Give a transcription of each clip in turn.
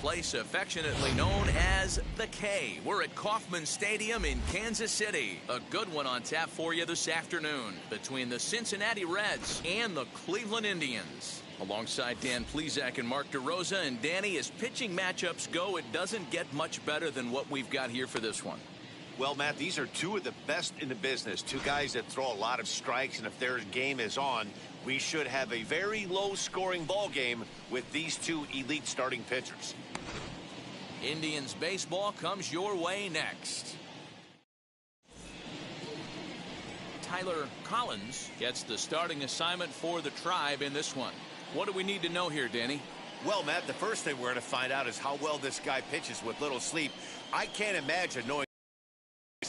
place affectionately known as the K. We're at Kauffman Stadium in Kansas City. A good one on tap for you this afternoon between the Cincinnati Reds and the Cleveland Indians. Alongside Dan Plesac and Mark DeRosa. And Danny, as pitching matchups go, it doesn't get much better than what we've got here for this one. Well, Matt, these are two of the best in the business. Two guys that throw a lot of strikes, and if their game is on, we should have a very low-scoring ball game with these two elite starting pitchers. Indians baseball comes your way next. Tyler Collins gets the starting assignment for the Tribe in this one. What do we need to know here, Danny? Well, Matt, the first thing we're going to find out is how well this guy pitches with little sleep. I can't imagine knowing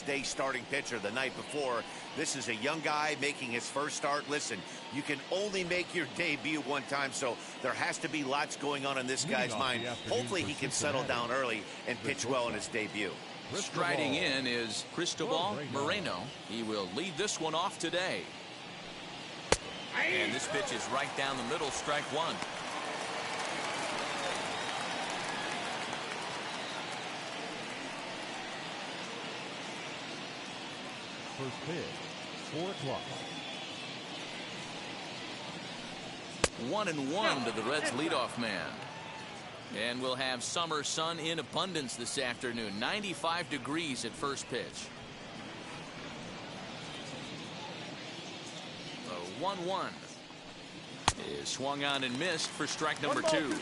day starting pitcher the night before. This is a young guy making his first start. Listen, you can only make your debut one time, so there has to be lots going on in this guy's mind. Hopefully he can settle down early and pitch well in his debut. Striding in is Cristobal Moreno. He will lead this one off today. And this pitch is right down the middle, strike one. First pitch, 4 o'clock. 1-1 to the Reds leadoff man. And we'll have summer sun in abundance this afternoon. 95 degrees at first pitch. The 1-1 is swung on and missed for strike number 2.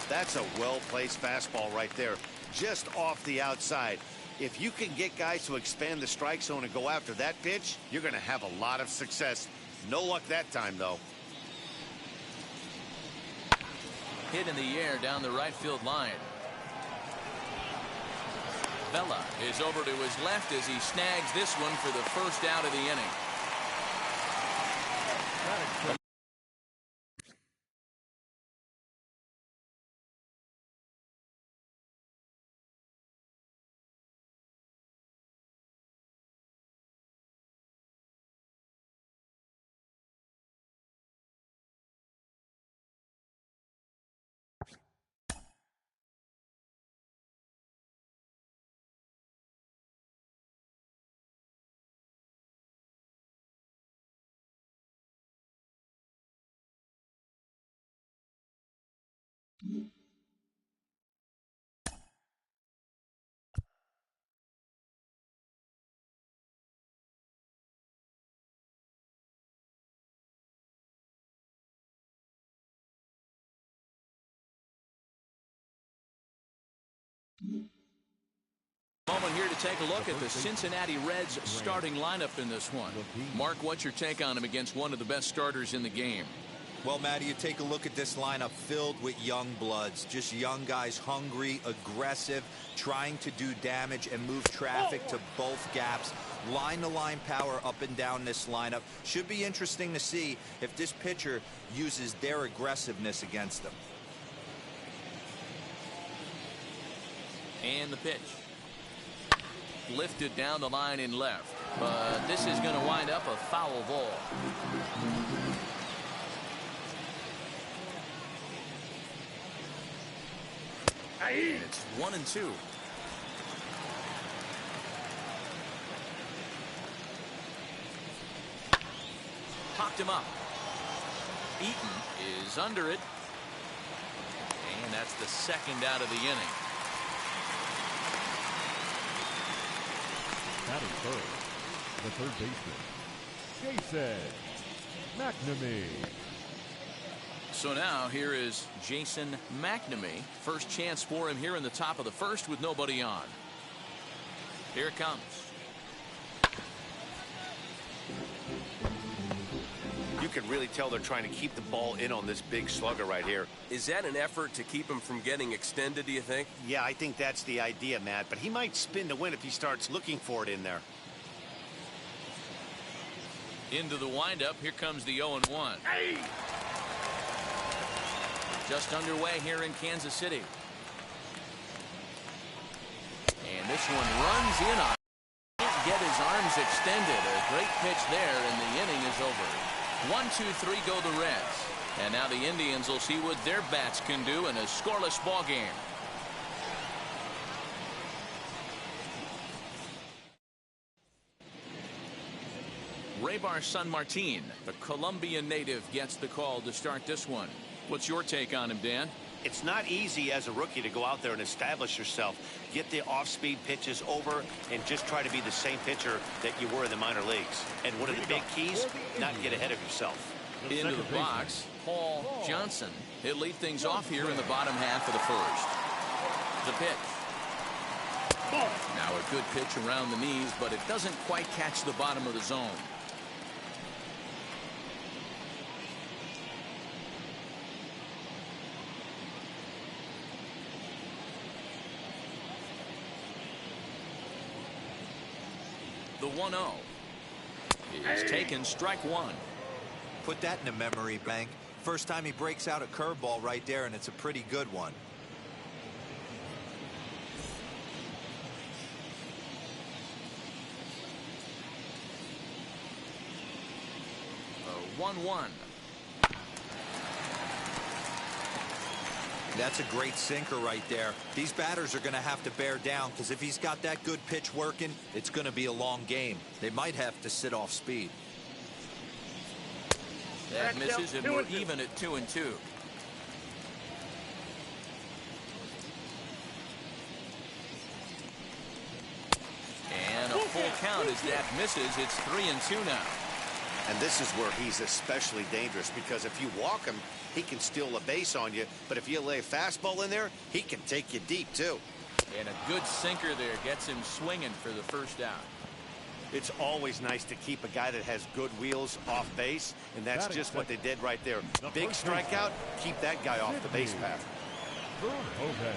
That's a well-placed fastball right there, just off the outside. If you can get guys to expand the strike zone and go after that pitch, you're going to have a lot of success. No luck that time, though. Hit in the air down the right field line. Vela is over to his left as he snags this one for the first out of the inning. Moment here to take a look at the Cincinnati Reds starting lineup in this one. Mark, what's your take on him against one of the best starters in the game? Well, Matty, you take a look at this lineup filled with young bloods, just young guys, hungry, aggressive, trying to do damage and move traffic to both gaps. Line-to-line power up and down this lineup. Should be interesting to see if this pitcher uses their aggressiveness against them. And the pitch. Lifted down the line in left. But this is going to wind up a foul ball. And it's 1-2. Popped him up. Eaton is under it. And that's the second out of the inning. Batting first, the third baseman, Jason McNamee. So now here is Jason McNamee. First chance for him here in the top of the first with nobody on. Here it comes. You can really tell they're trying to keep the ball in on this big slugger right here. Is that an effort to keep him from getting extended, do you think? Yeah, I think that's the idea, Matt. But he might spin to win if he starts looking for it in there. Into the windup. Here comes the 0-1. Hey! Just underway here in Kansas City. And this one runs in on. Can't get his arms extended. A great pitch there, and the inning is over. 1-2-3 go the Reds. And now the Indians will see what their bats can do in a scoreless ball game. Raybar San Martin, the Colombian native, gets the call to start this one. What's your take on him, Dan? It's not easy as a rookie to go out there and establish yourself, get the off-speed pitches over, and just try to be the same pitcher that you were in the minor leagues. And one of the big keys, not get ahead of yourself. Into the box, Paul Johnson. He'll lead things off here in the bottom half of the first. The pitch. Now a good pitch around the knees, but it doesn't quite catch the bottom of the zone. The 1-0 is taken, strike one. Put that in a memory bank. First time he breaks out a curveball right there, and it's a pretty good one. A 1-1. That's a great sinker right there. These batters are going to have to bear down, because if he's got that good pitch working, it's going to be a long game. They might have to sit off speed. That misses, and we're even at 2-2. And a full count as that misses. It's 3-2 now. And this is where he's especially dangerous, because if you walk him, he can steal a base on you. But if you lay a fastball in there, he can take you deep, too. And a good sinker there gets him swinging for the first out. It's always nice to keep a guy that has good wheels off base, and that's just what they did right there. Big strikeout, keep that guy off the base path. Okay.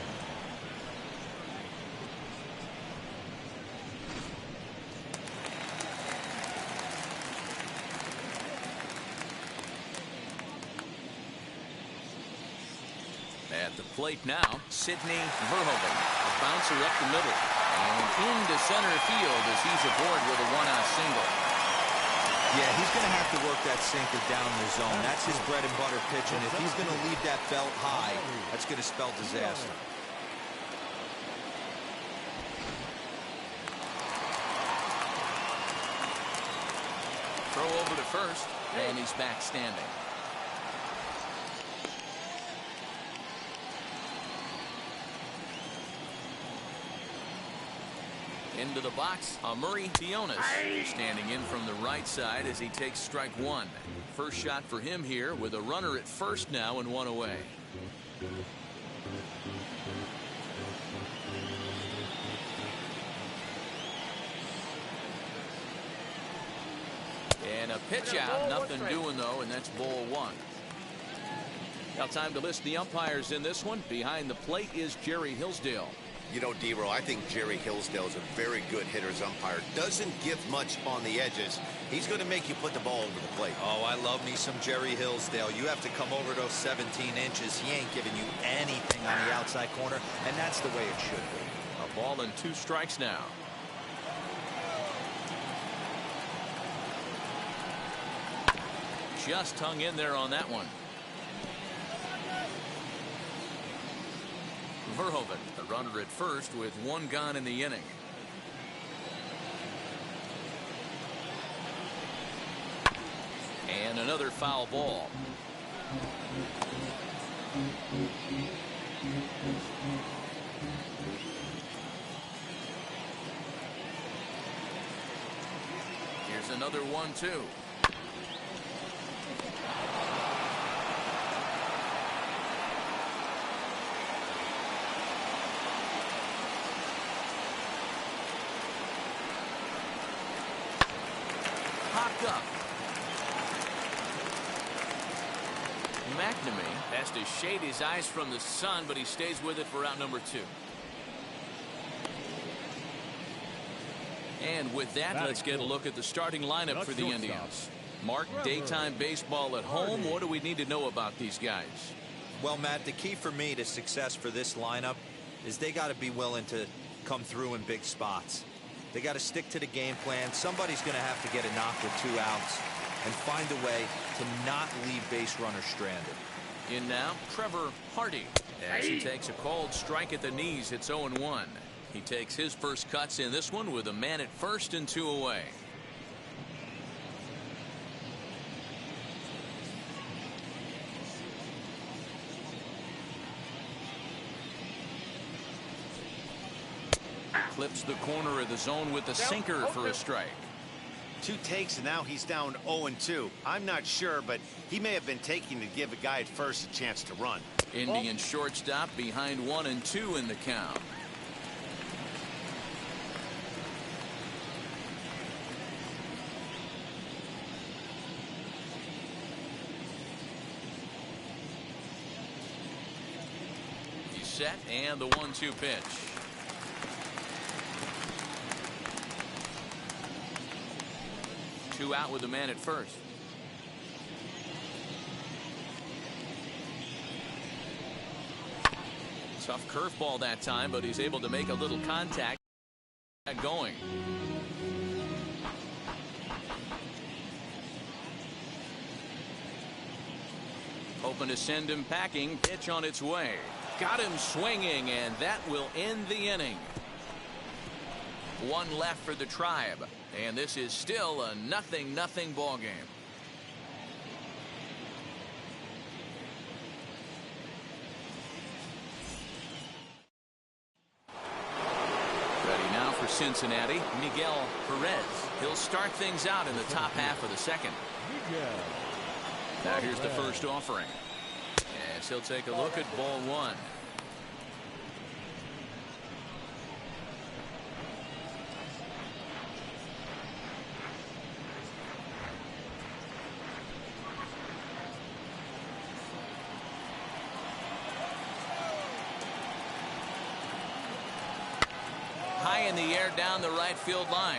At the plate now, Sidney Verhoeven. A bouncer up the middle. And into center field as he's aboard with a one-out single. Yeah, he's going to have to work that sinker down the zone. That's his bread and butter pitch, and if he's going to leave that belt high, that's going to spell disaster. Throw over to first, and he's back standing. Into the box, Murray Tionas standing in from the right side as he takes strike one. First shot for him here with a runner at first now and one away. And a pitch out, nothing doing though, and that's ball one. Now time to list the umpires in this one. Behind the plate is Jerry Hillsdale. You know, D-Row, I think Jerry Hillsdale is a very good hitter's umpire. Doesn't give much on the edges. He's going to make you put the ball over the plate. Oh, I love me some Jerry Hillsdale. You have to come over those 17 inches. He ain't giving you anything on the outside corner, and that's the way it should be. A ball and 2 strikes now. Just hung in there on that one. Verhoeven, the runner at first with 1 gone in the inning. And another foul ball. Here's another 1-2. Up. McNamee has to shade his eyes from the sun, but he stays with it for out number 2. And with that, let's get a look at the starting lineup for the Indians. Mark, daytime baseball at home. What do we need to know about these guys? Well, Matt, the key for me to success for this lineup is they got to be willing to come through in big spots. They got to stick to the game plan. Somebody's going to have to get a knock with 2 outs and find a way to not leave base runners stranded. In now, Trevor Hardy. As he takes a called strike at the knees, it's 0-1. He takes his first cuts in this one with a man at first and 2 away. Clips the corner of the zone with the sinker for a strike. 2 takes, and now he's down 0-2. I'm not sure, but he may have been taking to give a guy at first a chance to run. Indian shortstop behind 1-2 in the count. He's set, and the 1-2 pitch. Two out with the man at first. Tough curveball that time, but he's able to make a little contact. Going. Hoping to send him packing. Pitch on its way. Got him swinging, and that will end the inning. 1 left for the Tribe, and this is still a 0-0 ball game. Ready now for Cincinnati, Miguel Perez. He'll start things out in the top half of the second. Now here's the first offering. Yes, he'll take a look at ball 1. High in the air down the right field line.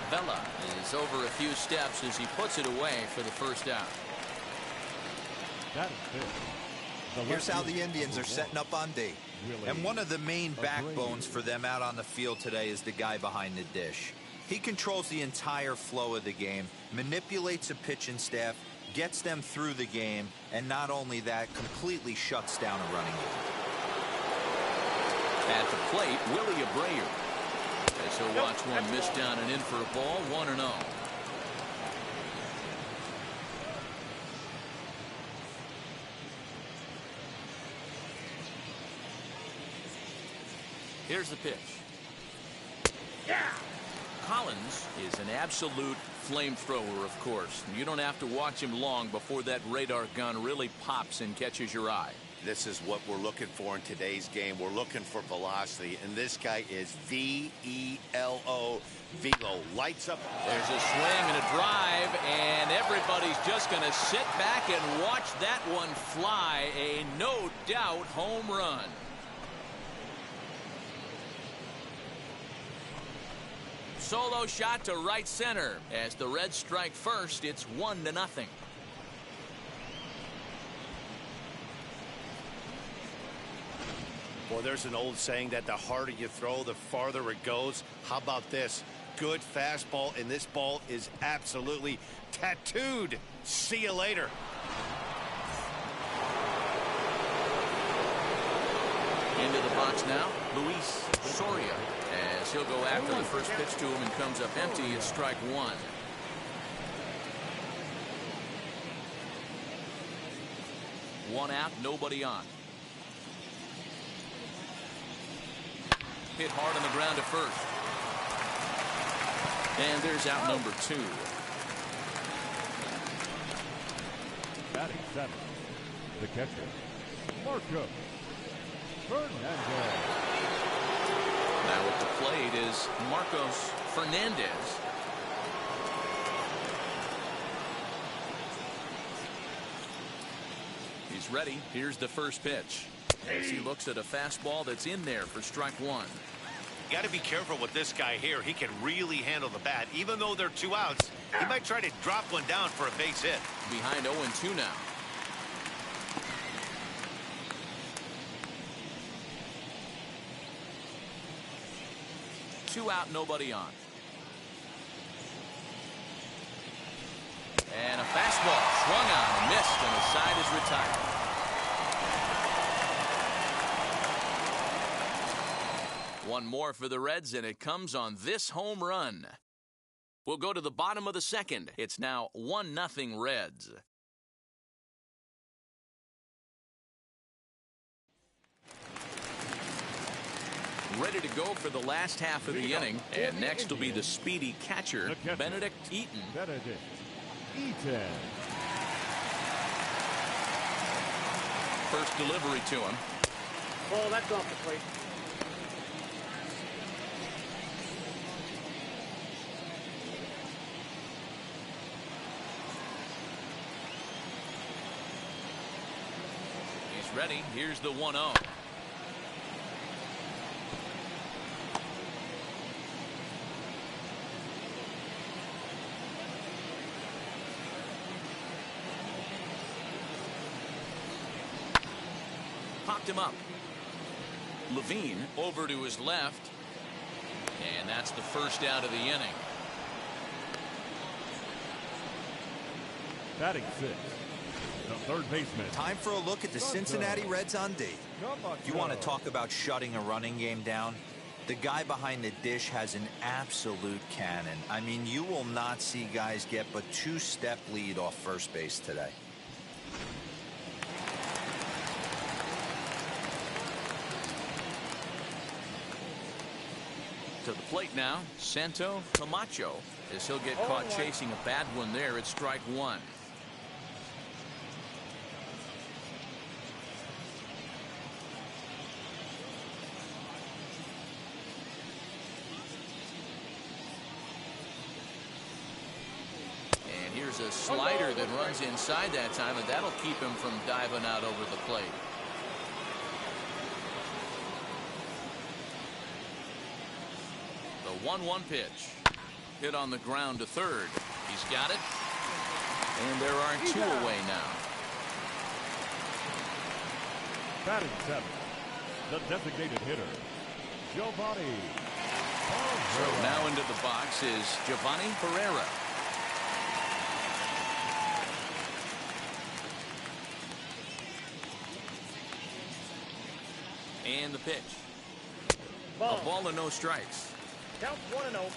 Vela is over a few steps as he puts it away for the first out. That is it. Here's how the Indians are setting up on D. And one of the main backbones for them out on the field today is the guy behind the dish. He controls the entire flow of the game, manipulates the pitching staff, gets them through the game, and not only that, completely shuts down a running game. At the plate, Willie Abreu. As he'll watch one miss down and in for a ball, 1-0. Here's the pitch. Collins is an absolute flamethrower, of course. You don't have to watch him long before that radar gun really pops and catches your eye. This is what we're looking for in today's game. We're looking for velocity, and this guy is V-E-L-O. Velo lights up. There's a swing and a drive, and everybody's just going to sit back and watch that one fly. A no doubt home run. Solo shot to right center. As the Reds strike first, it's 1-0. Well, there's an old saying that the harder you throw, the farther it goes. How about this? Good fastball, and this ball is absolutely tattooed. See you later. Into the box now, Luis Soria. As he'll go after the first pitch to him and comes up empty, it's strike 1. One out, nobody on. Hit hard on the ground at first. And there's out number 2. Batting 7, the catcher, Marco Fernandez. Now at the plate is Marcos Fernandez. He's ready. Here's the first pitch. As he looks at a fastball that's in there for strike 1. You got to be careful with this guy here. He can really handle the bat. Even though they're 2 outs, he might try to drop one down for a base hit. Behind 0-2 now. Two out, nobody on. And a fastball swung on and missed, and the side is retired. One more for the Reds, and it comes on this home run. We'll go to the bottom of the second. It's now 1-0 Reds. ready to go for the last half of the inning. And next will be the speedy catcher, Benedict Eaton. Benedict Eaton. First delivery to him. Ball, that's off the plate. He's ready. Here's the 1-0. Popped him up. Levine over to his left. And that's the first out of the inning. Batting sixth, the third baseman. Time for a look at the Cincinnati Reds on D. You want to talk about shutting a running game down? The guy behind the dish has an absolute cannon. I mean, you will not see guys get but two-step lead off first base today. To the plate now, Santo Camacho, as he'll get caught chasing a bad one there at strike one. And here's a slider that runs inside that time, and that'll keep him from diving out over the plate. The 1-1 pitch. Hit on the ground to third. He's got it. And there are two away now. Batting seventh, the designated hitter, Giovanni. So now into the box is Giovanni Pereira. And the pitch. A ball and no strikes. Count 1-0.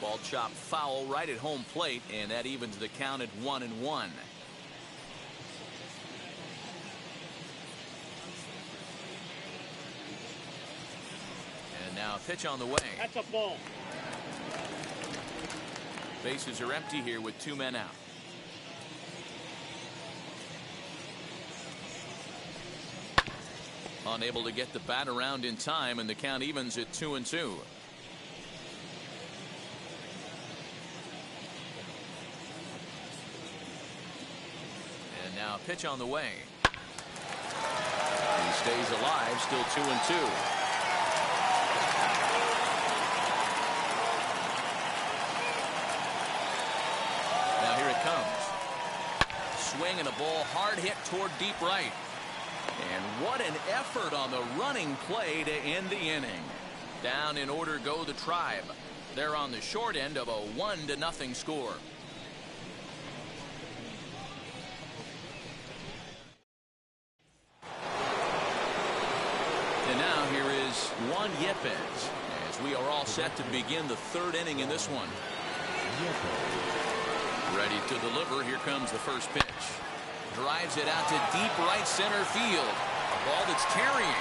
Ball chopped foul right at home plate, and that evens the count at 1-1. And now a pitch on the way. That's a ball. Bases are empty here with two men out. Unable to get the bat around in time, and the count evens at 2-2. And now a pitch on the way. He stays alive, still 2-2. Now here it comes. Swing and a ball hard hit toward deep right. And what an effort on the running play to end the inning. Down in order go the Tribe. They're on the short end of a 1-0 score. And now here is Juan Yepes as we are all set to begin the third inning in this one. Ready to deliver. Here comes the first pitch. Drives it out to deep right center field. A ball that's carrying,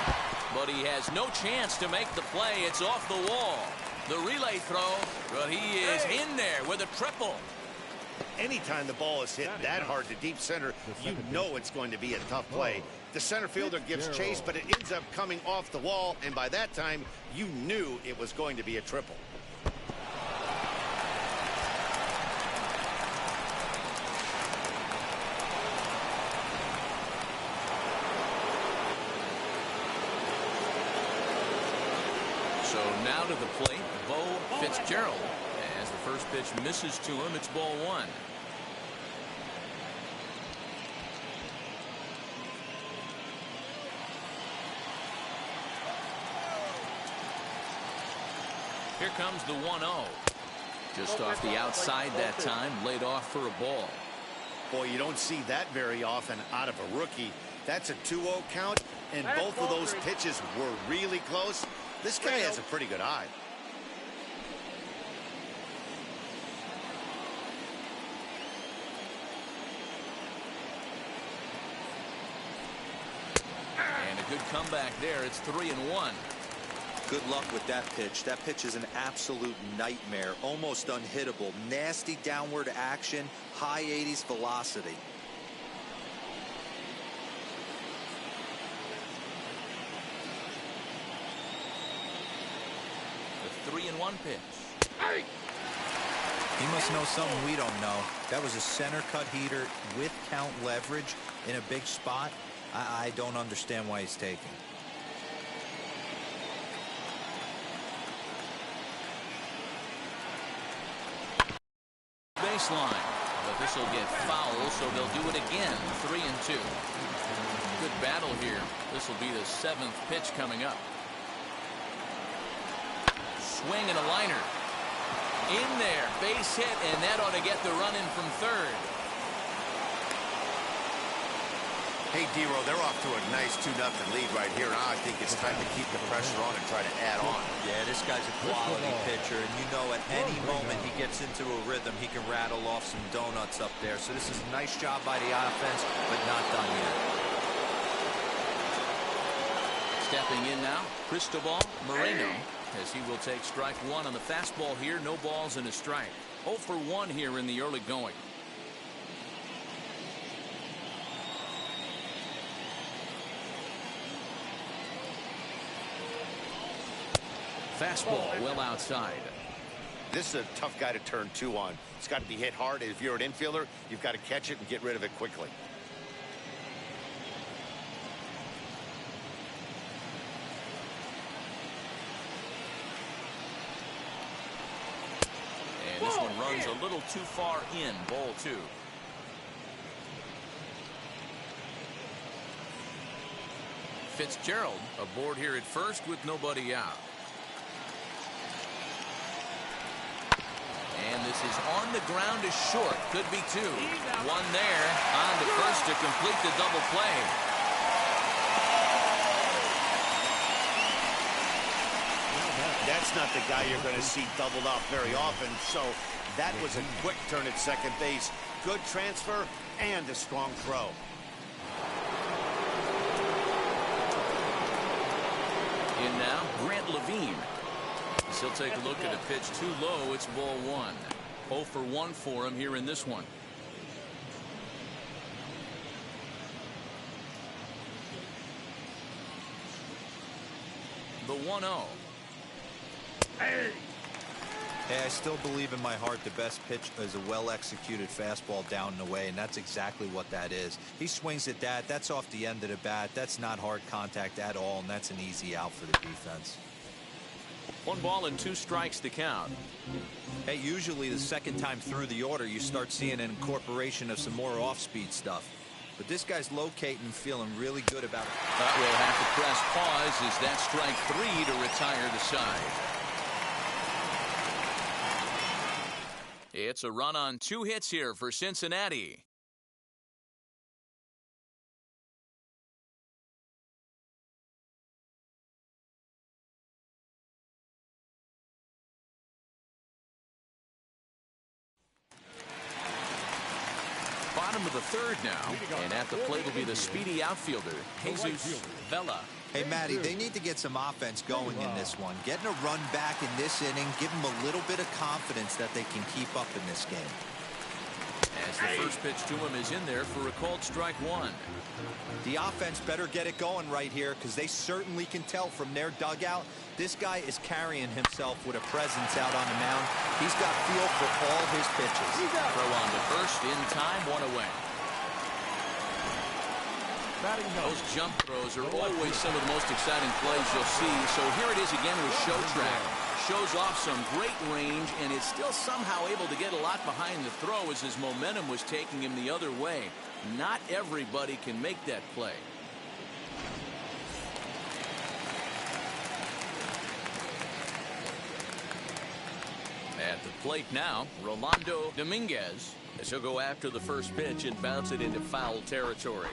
but he has no chance to make the play. It's off the wall. The relay throw, but he is in there with a triple. Anytime the ball is hit that hard to deep center, you know it's going to be a tough play. The center fielder gives chase, but it ends up coming off the wall, and by that time, you knew it was going to be a triple. So now to the plate, Bo Fitzgerald. As the first pitch misses to him, it's ball one. Here comes the 1-0. Just off the outside that time, laid off for a ball. Boy, you don't see that very often out of a rookie. That's a 2-0 count, and both of those pitches were really close. This guy has a pretty good eye. Good comeback there. It's 3-1. Good luck with that pitch. That pitch is an absolute nightmare. Almost unhittable. Nasty downward action. High 80s velocity. The 3-1 pitch. He must know something we don't know. That was a center cut heater with count leverage in a big spot. I don't understand why he's taking. Baseline, but this will get foul, so they'll do it again. 3-2. Good battle here. This will be the 7th pitch coming up. Swing and a liner. In there, base hit, and that ought to get the run in from third. Hey, D-Row, they're off to a nice 2-0 lead right here. Now I think it's time to keep the pressure on and try to add on. Yeah, this guy's a quality pitcher, and you know at any moment he gets into a rhythm, he can rattle off some donuts up there. So this is a nice job by the offense, but not done yet. Stepping in now, Cristobal Moreno, as he will take strike one on the fastball here. No balls and a strike. 0 for 1 here in the early going. Fastball well outside. This is a tough guy to turn 2 on. It's got to be hit hard. If you're an infielder, you've got to catch it and get rid of it quickly. And this one runs a little too far in. Ball 2. Fitzgerald aboard here at first with nobody out. And this is on the ground is short. Could be 2. One there. On to first to complete the double play. That's not the guy you're going to see doubled up very often. So that was a quick turn at second base. Good transfer and a strong throw. In now, Grant Levine. He'll take a look at a pitch too low. It's ball 1. 0 for 1 for him here in this one. The 1-0. Hey, I still believe in my heart the best pitch is a well-executed fastball down and away, and that's exactly what that is. He swings at that. That's off the end of the bat. That's not hard contact at all, and that's an easy out for the defense. 1 ball and 2 strikes to count. Hey, usually the second time through the order, you start seeing an incorporation of some more off-speed stuff. But this guy's locating and feeling really good about it. We'll have to press pause as that strike 3 to retire the side. It's a run on 2 hits here for Cincinnati. Bottom of the 3rd now, and at the plate will be the speedy outfielder, Jesus Vela. Hey, Matty, they need to get some offense going in this one. Getting a run back in this inning, give them a little bit of confidence that they can keep up in this game. As the first pitch to him is in there for a called strike 1. The offense better get it going right here because they certainly can tell from their dugout this guy is carrying himself with a presence out on the mound. He's got feel for all his pitches. Throw on to first in time, 1 away. Those jump throws are always some of the most exciting plays you'll see. So here it is again with Show Track. Shows off some great range, and is still somehow able to get a lot behind the throw as his momentum was taking him the other way. Not everybody can make that play. At the plate now, Rolando Dominguez, as he'll go after the first pitch and bounce it into foul territory.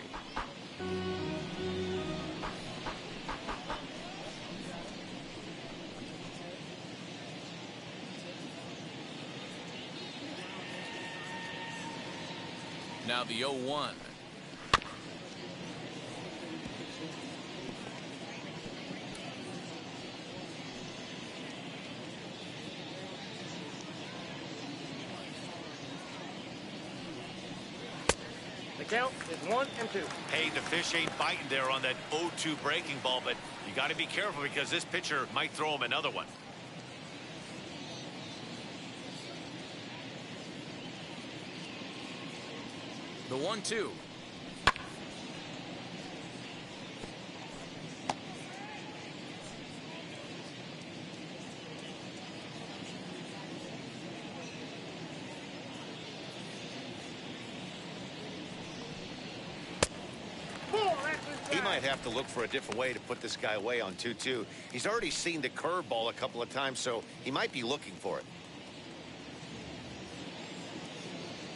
Now the 0-1. Count is 1-2. Hey, the fish ain't biting there on that 0-2 breaking ball, but you got to be careful because this pitcher might throw him another one. The 1-2. He might have to look for a different way to put this guy away on 2-2. He's already seen the curveball a couple of times, so he might be looking for it.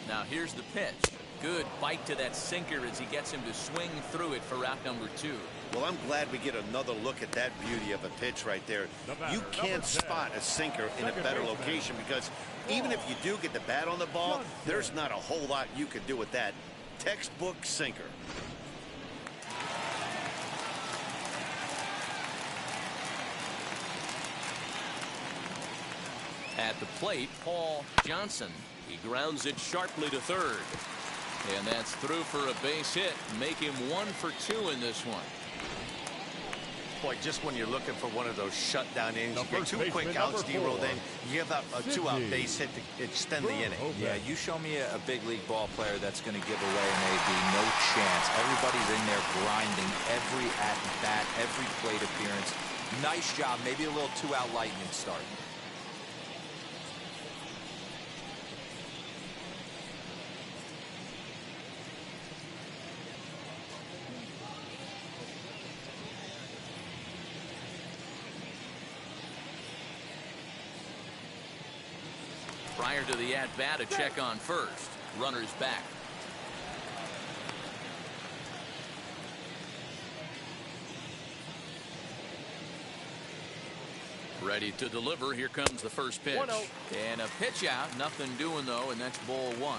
Now here's the pitch. Good bite to that sinker as he gets him to swing through it for out number 2. Well, I'm glad we get another look at that beauty of a pitch right there. You can't spot a sinker in a better location because even if you do get the bat on the ball, there's not a whole lot you can do with that. Textbook sinker. At the plate, Paul Johnson. He grounds it sharply to third. And that's through for a base hit. Make him 1 for 2 in this one. Boy, just when you're looking for one of those shutdown innings, you get 2 quick outs, number 0, 4, then you give up a 2-out base hit to extend the inning. Yeah, you show me a big league ball player that's going to give away an AB. No chance. Everybody's in there grinding every at-bat, every plate appearance. Nice job. Maybe a little 2-out lightning start. Prior to the at-bat, a check on first. Runner's back. Ready to deliver. Here comes the first pitch. 1-0. And a pitch out. Nothing doing, though, and that's ball 1.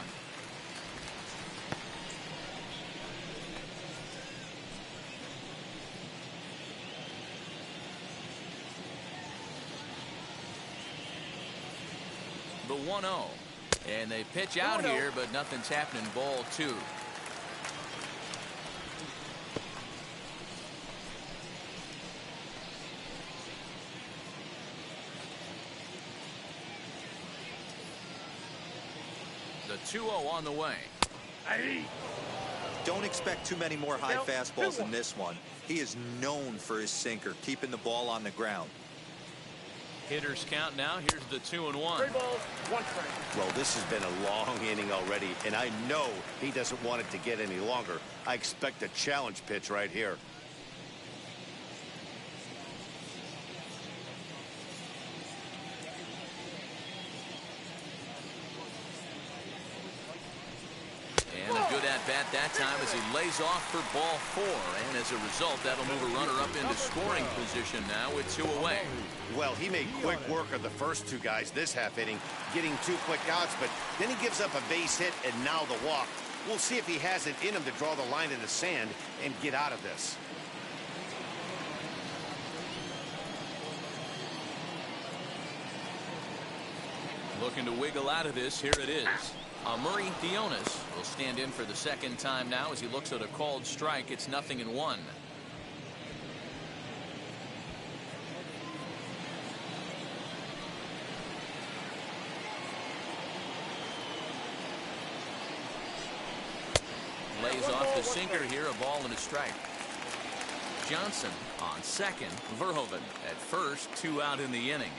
The 1-0. And they pitch out here, but nothing's happening. Ball 2. The 2-0 on the way. Don't expect too many more high fastballs in this one. He is known for his sinker, keeping the ball on the ground. Hitters count now. Here's the 2-1. 3 balls, 1 strike. Well, this has been a long inning already, and I know he doesn't want it to get any longer. I expect a challenge pitch right here. And a good at-bat that time as he lays off for ball 4. And as a result, that'll move a runner up into scoring position now with 2 away. Well, he made quick work of the first 2 guys this half inning, getting 2 quick outs, but then he gives up a base hit and now the walk. We'll see if he has it in him to draw the line in the sand and get out of this. Looking to wiggle out of this. Here it is. Murray Dionis will stand in for the second time now as he looks at a called strike. It's 0-1. Lays off the sinker here, a ball and a strike. Johnson on second. Verhoeven at first. 2 out in the inning.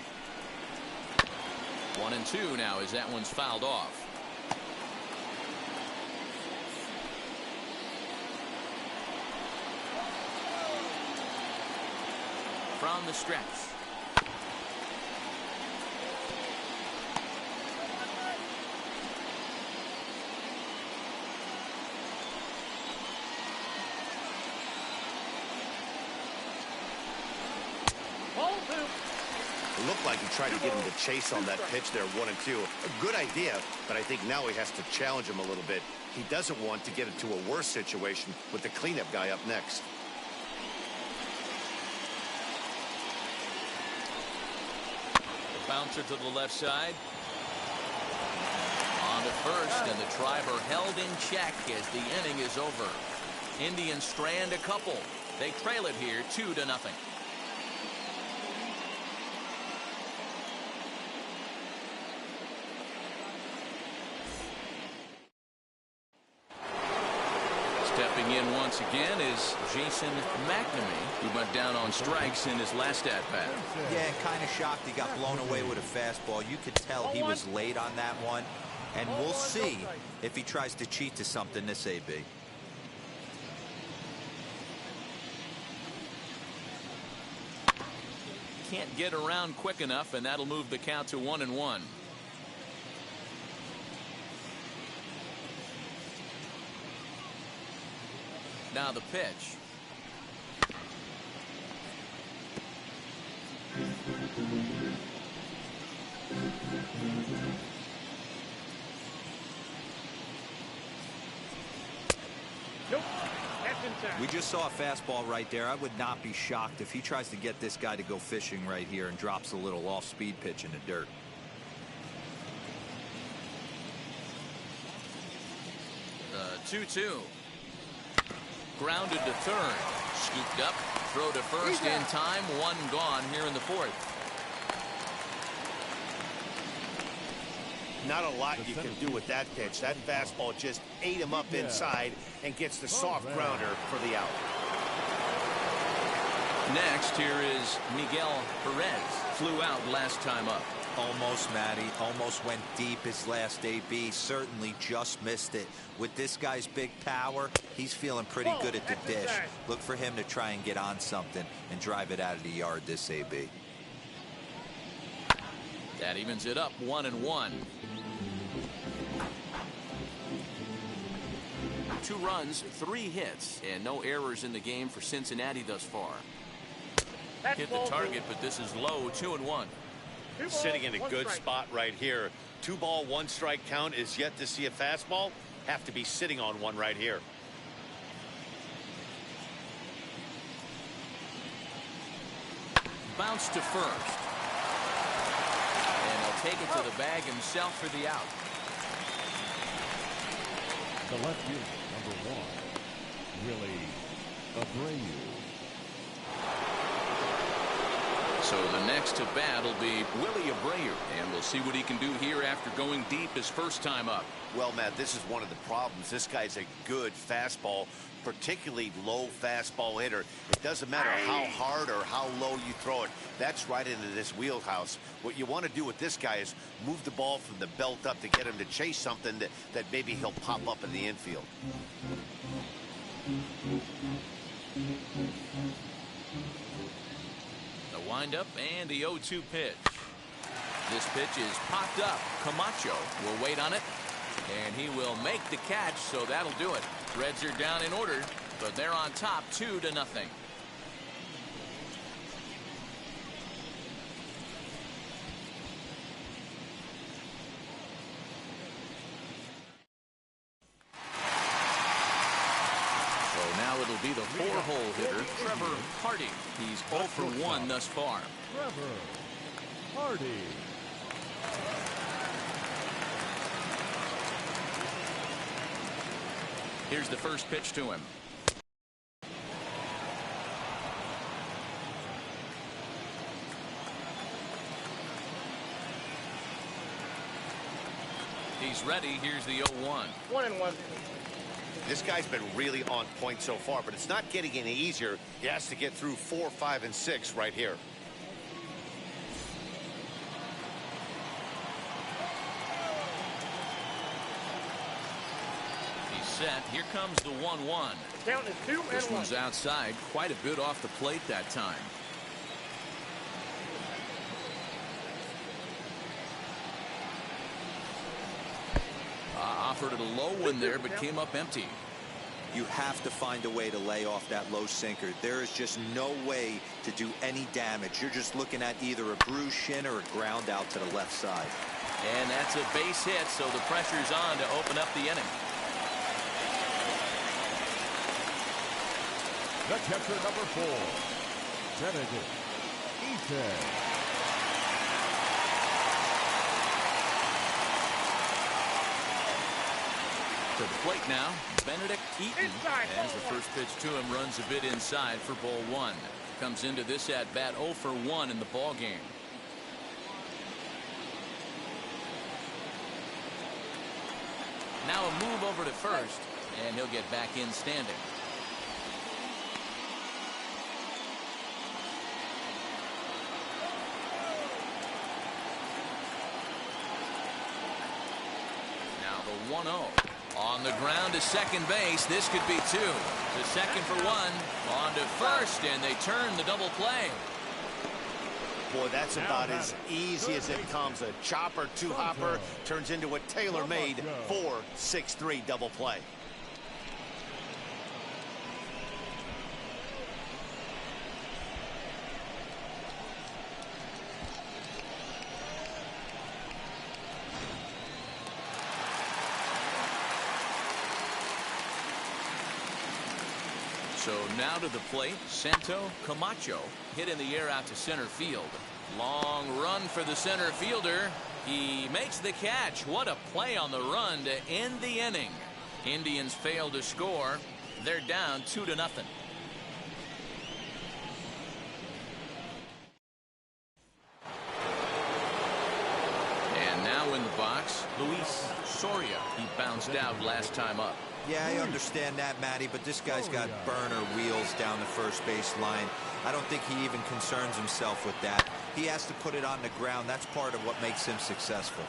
1-2 now as that one's fouled off. From the stretch. Ball 2. It looked like he tried to get him to chase on that pitch there, 1-2. A good idea, but I think now he has to challenge him a little bit. He doesn't want to get into a worse situation with the cleanup guy up next. Bouncer to the left side. On to first, and the Tribe are held in check as the inning is over. Indians strand a couple. They trail it here 2-0. Stepping in once again is Jason McNamee, who went down on strikes in his last at-bat. Yeah, kind of shocked he got blown away with a fastball. You could tell he was late on that one. And we'll see if he tries to cheat to something this AB. Can't get around quick enough, and that'll move the count to 1-1. Now the pitch. Nope. That's inside. We just saw a fastball right there. I would not be shocked if he tries to get this guy to go fishing right here and drops a little off-speed pitch in the dirt. 2-2. Grounded to third. Scooped up. Throw to first in time. One gone here in the fourth. Not a lot you can do with that pitch. That fastball just ate him up inside and gets the soft grounder for the out. Next, here is Miguel Perez. Flew out last time up. Almost, Matty. Almost went deep his last AB. Certainly just missed it. With this guy's big power, he's feeling pretty good at the dish. Look for him to try and get on something and drive it out of the yard this AB. That evens it up 1-1. 2 runs, 3 hits, and no errors in the game for Cincinnati thus far. Hit the target, but this is low. 2-1. Sitting in a good spot right here. 2-ball, 1-strike count is yet to see a fastball. Have to be sitting on one right here. Bounce to first. And he'll take it to the bag himself for the out. The left fielder, number 1, Willie Abreu. So the next to bat will be Willie Abreu, and we'll see what he can do here after going deep his first time up. Well, Matt, this is one of the problems. This guy's a good fastball, particularly low fastball hitter. It doesn't matter how hard or how low you throw it. That's right into this wheelhouse. What you want to do with this guy is move the ball from the belt up to get him to chase something that maybe he'll pop up in the infield. The windup and the 0-2 pitch. This pitch is popped up. Camacho will wait on it, and he will make the catch, so that'll do it. Reds are down in order, but they're on top 2-0. So now it'll be the 4-hole hitter, Trevor Hardy. He's 0 for 1 thus far. Trevor Hardy. Here's the first pitch to him. He's ready. Here's the 0-1. 1-1. This guy's been really on point so far, but it's not getting any easier. He has to get through 4, 5, and 6 right here. He's set. Here comes the 1-1. Count is 2 This and 1. one's outside, quite a bit off the plate that time. Offered it a low one there, but came up empty. You have to find a way to lay off that low sinker. There is just no way to do any damage. You're just looking at either a bruised shin or a ground out to the left side. And that's a base hit, so the pressure's on to open up the inning. The catcher, number 4, Benedict Eaton. To the plate now, Benedict Eaton. Inside, As the first pitch to him runs a bit inside for ball one. Comes into this at bat 0 for 1 in the ball game. Now a move over to first, and he'll get back in standing. Now the 1-0. On the ground to second base. This could be 2. To second for 1. On to first, and they turn the double play. Boy, that's about as easy as it comes. A chopper, two-hopper turns into a tailor-made 4-6-3 double play. So now to the plate, Santo Camacho hit in the air out to center field. Long run for the center fielder. He makes the catch. What a play on the run to end the inning. Indians fail to score. They're down 2-0. And now in the box, Luis Soria. He bounced out last time up. Yeah, I understand that, Matty, but this guy's got burner wheels down the first base line. I don't think he even concerns himself with that. He has to put it on the ground. That's part of what makes him successful.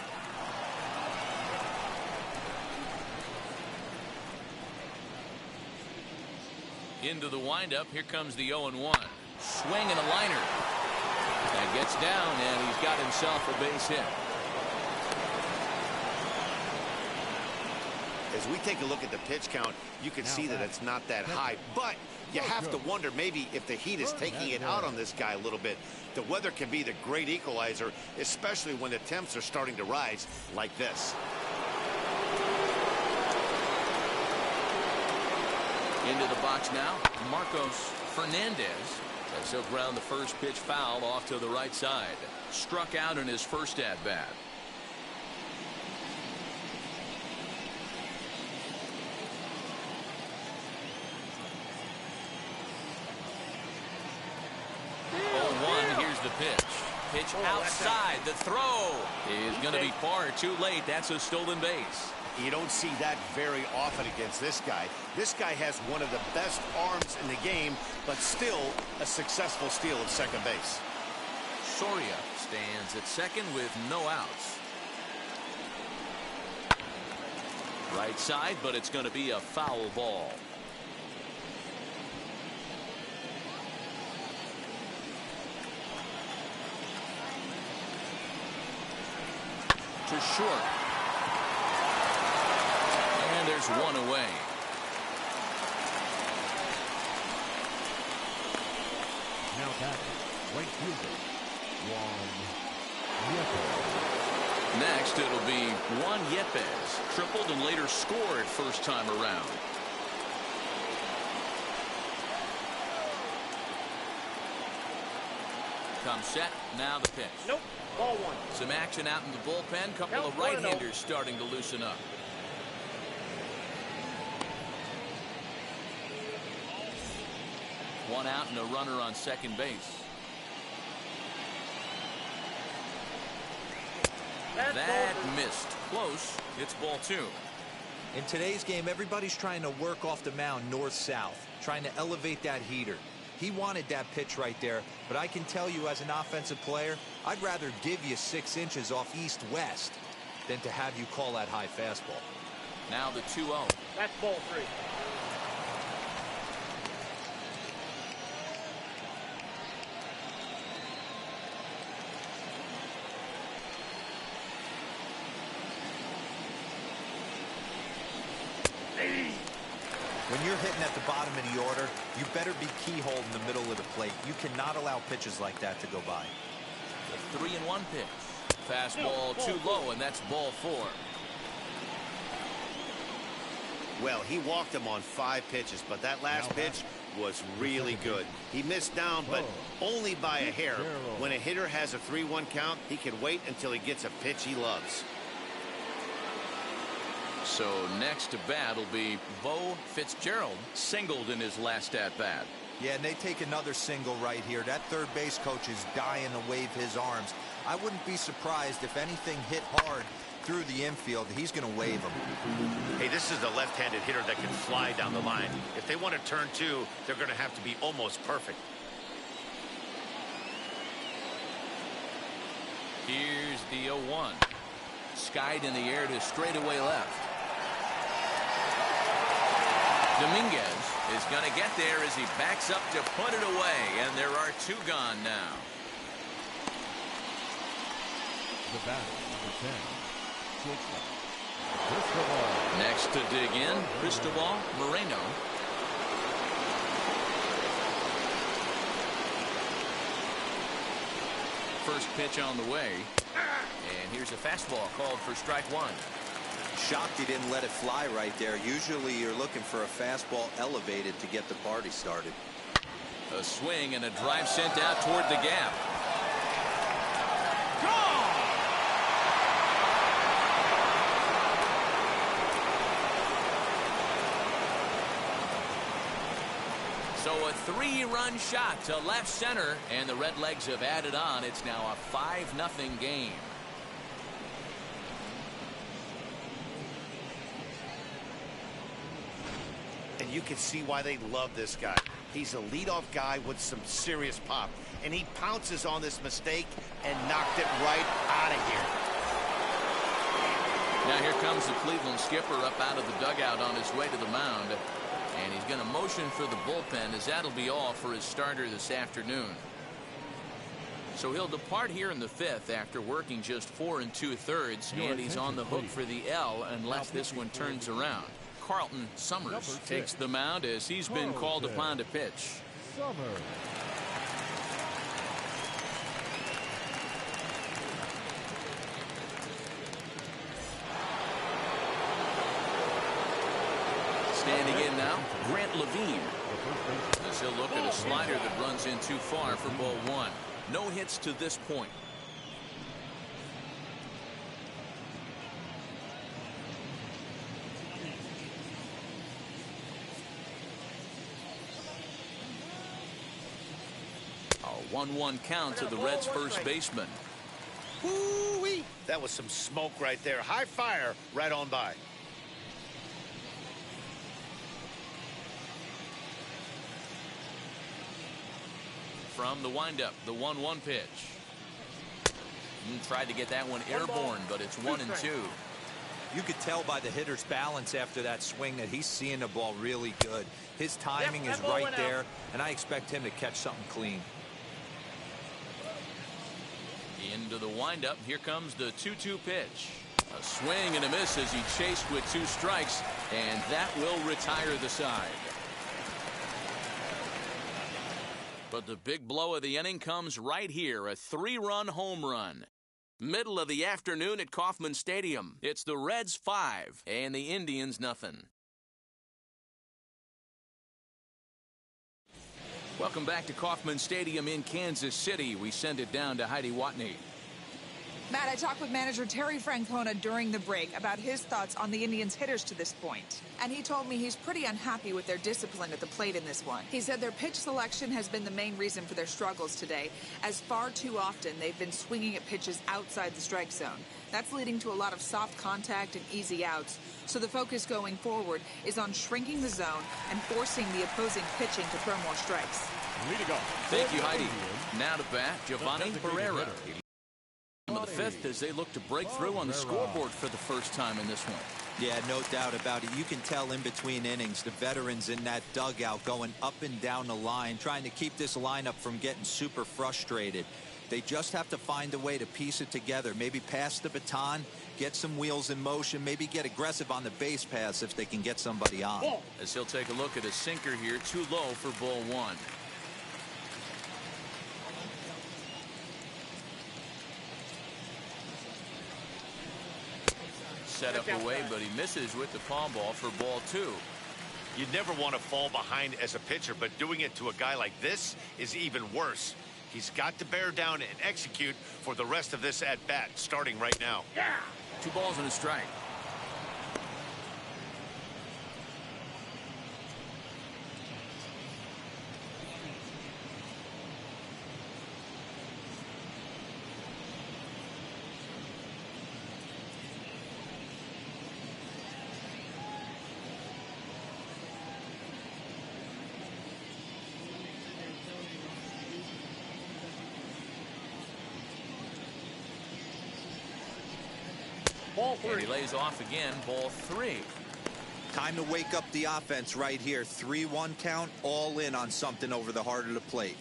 Into the windup. Here comes the 0-1. Swing and a liner. That gets down, and he's got himself a base hit. As we take a look at the pitch count, you can see that it's not that high, but you have to wonder maybe if the heat is taking it out on this guy a little bit. The weather can be the great equalizer, especially when the temps are starting to rise like this. Into the box now, Marcos Fernandez. As he'll ground the first pitch foul off to the right side. Struck out in his first at-bat. The pitch outside. The throw is going to be far too late. That's a stolen base. You don't see that very often against this guy. This guy has one of the best arms in the game, but still a successful steal of second base. Soria stands at second with no outs. Right side, but it's going to be a foul ball. To short. And there's one away. Now back, right fielder, Juan Yepes. Next, it'll be Juan Yepes. Tripled and later scored first time around. Come set. Now the pitch. Nope. Ball 1. Some action out in the bullpen. Couple of right-handers starting to loosen up. One out and a runner on second base. That missed. Close. It's ball 2. In today's game, everybody's trying to work off the mound north-south, trying to elevate that heater. He wanted that pitch right there, but I can tell you as an offensive player, I'd rather give you 6 inches off east-west than to have you call that high fastball. Now the 2-0. That's ball 3. When you're hitting at the bottom of the order, you better be keyhole in the middle of the plate. You cannot allow pitches like that to go by. The 3-1 pitch. Fastball too low, and that's ball 4. Well, he walked him on 5 pitches, but that last pitch was really good. He missed down, but only by a hair. When a hitter has a 3-1 count, he can wait until he gets a pitch he loves. So next to bat will be Bo Fitzgerald, singled in his last at bat. Yeah, and they take another single right here. That third base coach is dying to wave his arms. I wouldn't be surprised if anything hit hard through the infield. He's going to wave them. Hey, this is a left-handed hitter that can fly down the line. If they want to turn two, they're going to have to be almost perfect. Here's the 0-1. Skied in the air to straightaway left. Dominguez is going to get there as he backs up to put it away, and there are two gone now. The batter, number 10, shortstop, Cristobal. Next to dig in, Cristobal Moreno. First pitch on the way. And here's a fastball called for strike one. Shocked he didn't let it fly right there. Usually you're looking for a fastball elevated to get the party started. A swing and a drive sent out toward the gap. So a 3-run shot to left center, and the Redlegs have added on. It's now a 5-0 game. And you can see why they love this guy. He's a leadoff guy with some serious pop, and he pounces on this mistake and knocked it right out of here. Now here comes the Cleveland skipper up out of the dugout on his way to the mound. And he's going to motion for the bullpen, as that'll be all for his starter this afternoon. So he'll depart here in the 5th after working just 4 2/3, and he's on the hook for the L unless this one turns around. Carlton Summers takes the mound as he's been called upon to pitch. Summers. Standing in now, Grant Levine. As he'll look at a slider that runs in too far for ball one. No hits to this point. A 1-1 count to the Reds' first baseman. Woo-wee! That was some smoke right there. High fire right on by. From the windup, the 1-1 pitch. Tried to get that one airborne, but it's 1-2. You could tell by the hitter's balance after that swing that he's seeing the ball really good. His timing is right there, and I expect him to catch something clean. Into the windup, here comes the 2-2 pitch. A swing and a miss as he chased with 2 strikes, and that will retire the side. But the big blow of the inning comes right here, a 3-run home run. Middle of the afternoon at Kauffman Stadium. It's the Reds 5 and the Indians nothing. Welcome back to Kauffman Stadium in Kansas City. We send it down to Heidi Watney. Matt, I talked with manager Terry Francona during the break about his thoughts on the Indians' hitters to this point. And he told me he's pretty unhappy with their discipline at the plate in this one. He said their pitch selection has been the main reason for their struggles today, as far too often they've been swinging at pitches outside the strike zone. That's leading to a lot of soft contact and easy outs. So the focus going forward is on shrinking the zone and forcing the opposing pitching to throw more strikes. Thank you, Heidi. Now to bat, Giovanni Pereira. Of the 5th as they look to break through on the scoreboard for the first time in this one. Yeah, no doubt about it. You can tell in between innings, the veterans in that dugout going up and down the line, trying to keep this lineup from getting super frustrated. They just have to find a way to piece it together. Maybe pass the baton, get some wheels in motion, maybe get aggressive on the base paths if they can get somebody on. As he'll take a look at a sinker here, too low for ball one. Set up away, but he misses with the palm ball for ball two. You never want to fall behind as a pitcher, but doing it to a guy like this is even worse. He's got to bear down and execute for the rest of this at-bat, starting right now. 2 balls and a strike. Ball And 3. he lays off again, ball 3. Time to wake up the offense right here. 3-1 count, all in on something over the heart of the plate.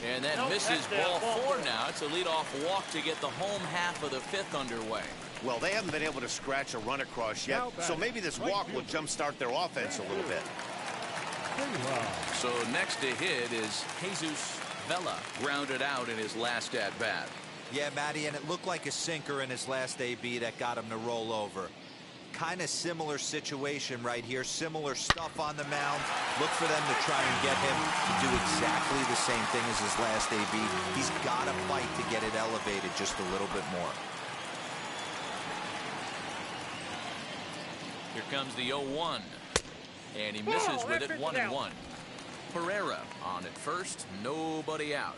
And that Nope, misses that's ball down, ball 4 now. It's a leadoff walk to get the home half of the 5th underway. Well, they haven't been able to scratch a run across yet, so maybe this walk will jumpstart their offense a little bit. So next to hit is Jesus Vela, grounded out in his last at-bat. Yeah, Matty, and it looked like a sinker in his last AB that got him to roll over. Kind of similar situation right here. Similar stuff on the mound. Look for them to try and get him to do exactly the same thing as his last AB. He's got to fight to get it elevated just a little bit more. Here comes the 0-1. And he misses with it 1-1. Pereira on at first. Nobody out.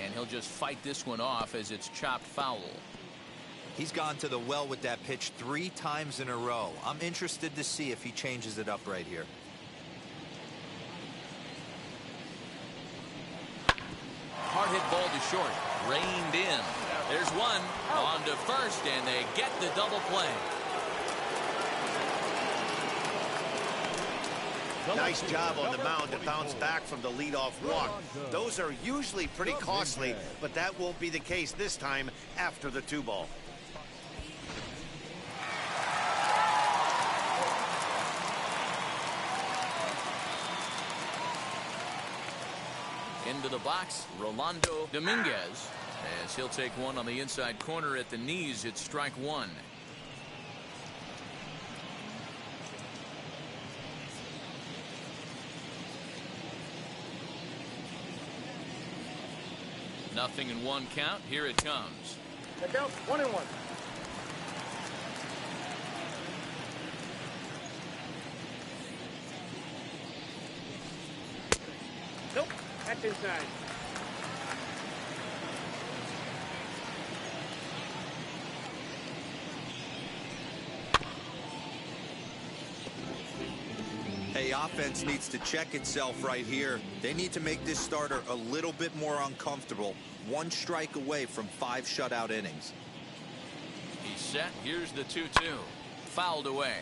And he'll just fight this one off as it's chopped foul. He's gone to the well with that pitch 3 times in a row. I'm interested to see if he changes it up right here. Hard hit ball to short. Reined in. There's one. On to first, and they get the double play. Nice job on the mound to bounce back from the leadoff walk. Those are usually pretty costly, but that won't be the case this time after the 2-ball. Into the box, Rolando Dominguez, as he'll take one on the inside corner at the knees. It's strike 1. Nothing in 1 count. Here it comes. The count 1-1. Nope, that's inside. Hey, offense needs to check itself right here. They need to make this starter a little bit more uncomfortable. 1 strike away from 5 shutout innings. He's set. Here's the 2-2. Fouled away.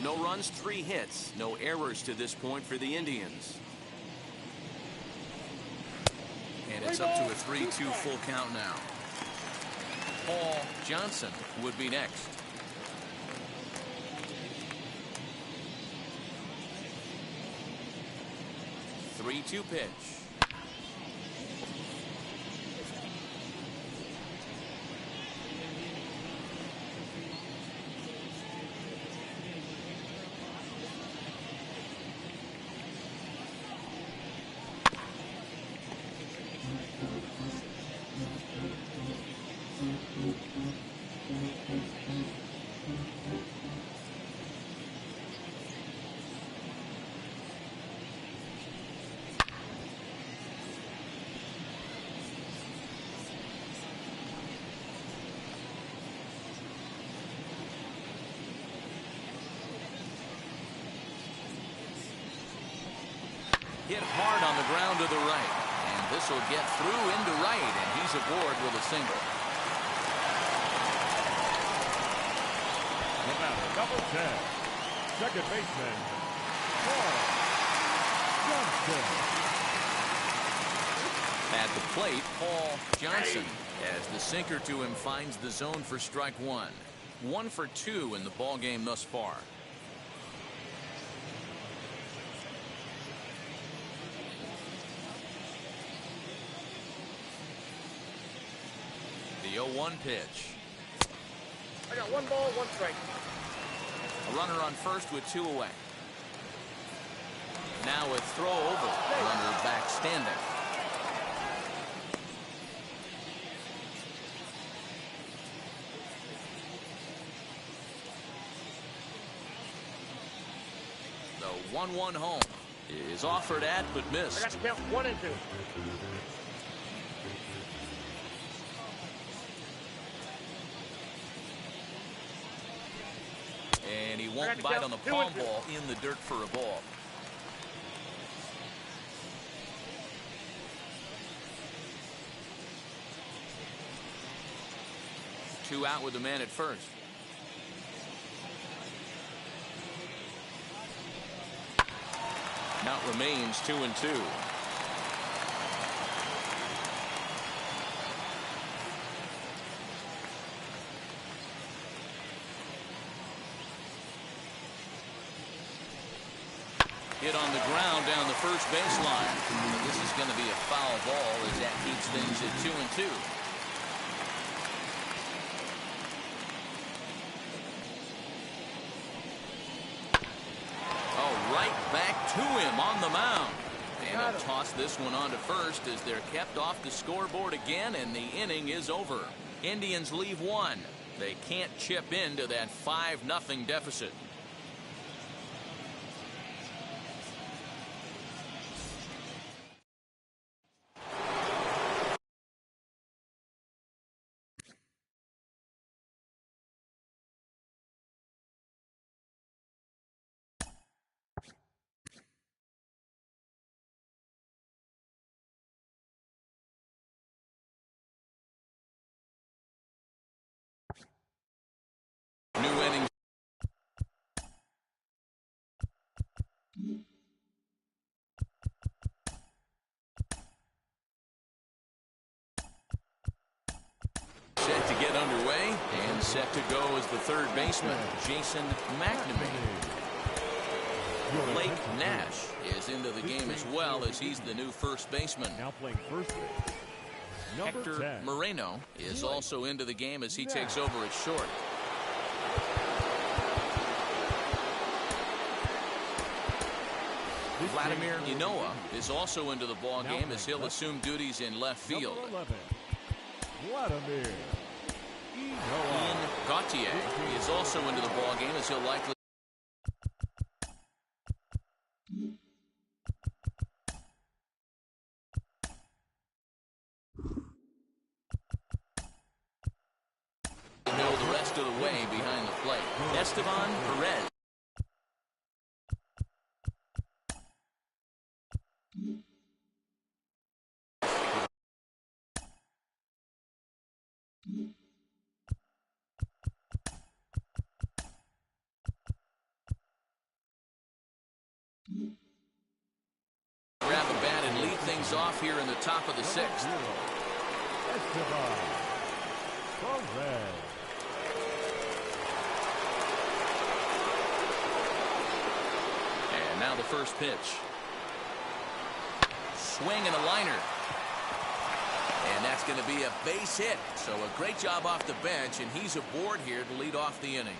No runs, 3 hits. No errors to this point for the Indians. And it's up to a 3-2 full count now. Paul Johnson would be next. Three-two pitch. Hit hard on the ground to the right. And this will get through into right, and he's aboard with a single. The batter, number 10, second baseman, Paul Johnson. At the plate, Paul Johnson, as the sinker to him finds the zone for strike 1. 1 for 2 in the ball game thus far. The 0-1 pitch. I got 1 ball, 1 strike. A runner on first with 2 away. Now a throw over. Runner back standing. The 1-1 home is offered at but I got missed. to count 1 and 2. And he won't bite on the palm ball in the dirt for a ball. Two out with the man at first. Now it remains 2-2. Hit on the ground down the first baseline. But this is going to be a foul ball as that keeps things at 2-2. Back to him on the mound. And he'll toss this one on to first as they're kept off the scoreboard again, and the inning is over. Indians leave one. They can't chip into that 5-0 deficit. New innings. Set to get underway and set to go as the third baseman, Jason McNamee. Blake Nash is into the game as well as he's the new first baseman. Now playing first base. Hector 10. Moreno is also into the game as he takes over at short. Vladimir Ynoa is also into the ball game as he'll assume duties in left field. Number 11, Vladimir Ynoa. Ian Gauthier is also into the ball game as he'll likely go the rest of the way behind the plate. Esteban Perez. Grab the bat and lead things off here in the top of the sixth. Esteban Perez. And now the first pitch. Swing and a liner. And that's going to be a base hit. So a great job off the bench, and he's aboard here to lead off the inning.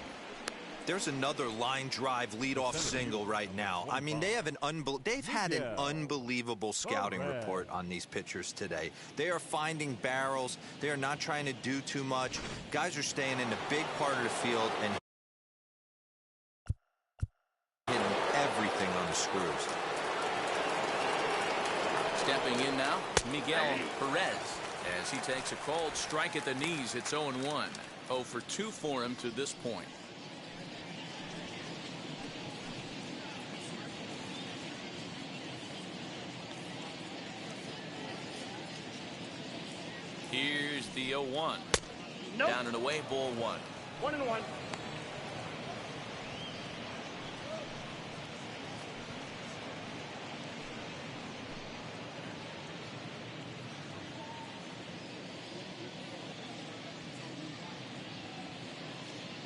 There's another line drive leadoff single right now. I mean, they've had an unbelievable scouting report on these pitchers today. They are finding barrels. They are not trying to do too much. Guys are staying in the big part of the field and hitting everything on the screws. Stepping in now, Miguel Perez, as he takes a cold strike at the knees. It's 0-1. 0 for 2 for him to this point. Here's the 0-1. Nope. Down and away, ball 1. 1-1.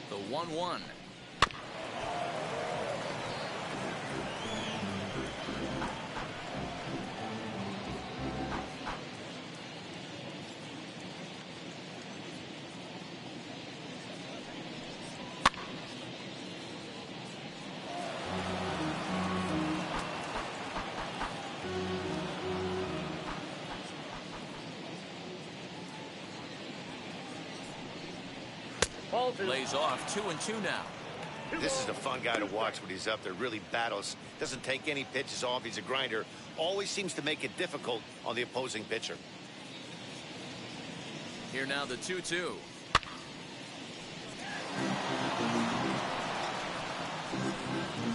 The 1-1. Lays off 2-2 now. This is a fun guy to watch when he's up there. Really battles. Doesn't take any pitches off. He's a grinder. Always seems to make it difficult on the opposing pitcher. Here now the 2-2. Now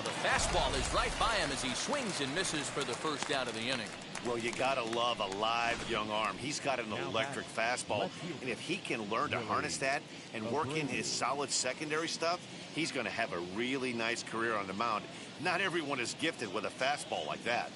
the fastball is right by him as he swings and misses for the first out of the inning. Well, you gotta love a live young arm. He's got an electric fastball, and if he can learn to harness that and work in his solid secondary stuff, he's going to have a really nice career on the mound. Not everyone is gifted with a fastball like that.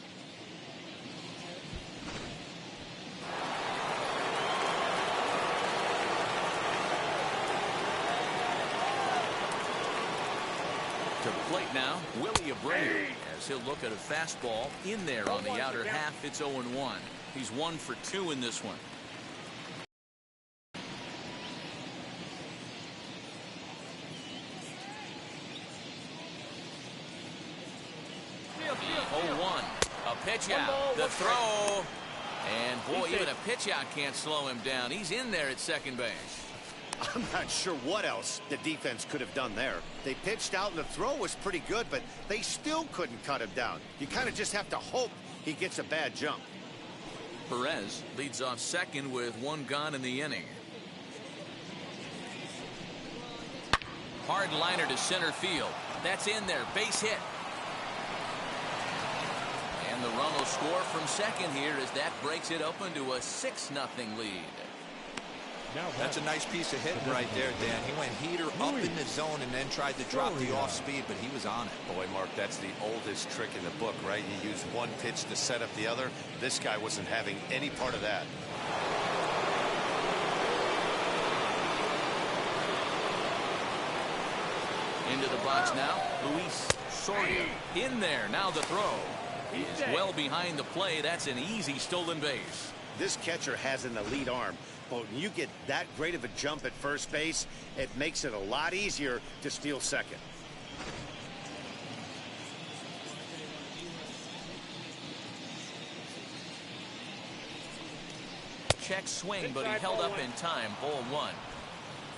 To the plate now, Willie Abreu, as he'll look at a fastball in there on the outer half. It's 0-1. He's 1 for 2 in this one. A pitch out, the throw, and boy, even a pitch out can't slow him down. He's in there at second base. I'm not sure what else the defense could have done there. They pitched out and the throw was pretty good, but they still couldn't cut him down. You kind of just have to hope he gets a bad jump. Perez leads off second with 1 gone in the inning. Hard liner to center field. That's in there, base hit. And the run will score from second here as that breaks it open to a 6-0 lead. That's a nice piece of hitting right there, Dan. He went heater up in the zone and then tried to drop the off speed, but he was on it. Boy, Mark, that's the oldest trick in the book, right? You use one pitch to set up the other. This guy wasn't having any part of that. Into the box now, Luis Soria. In there, now the throw is well behind the play. That's an easy stolen base. This catcher has an elite arm, but when you get that great of a jump at first base, it makes it a lot easier to steal second. Check swing, but he held up in time. 0-1.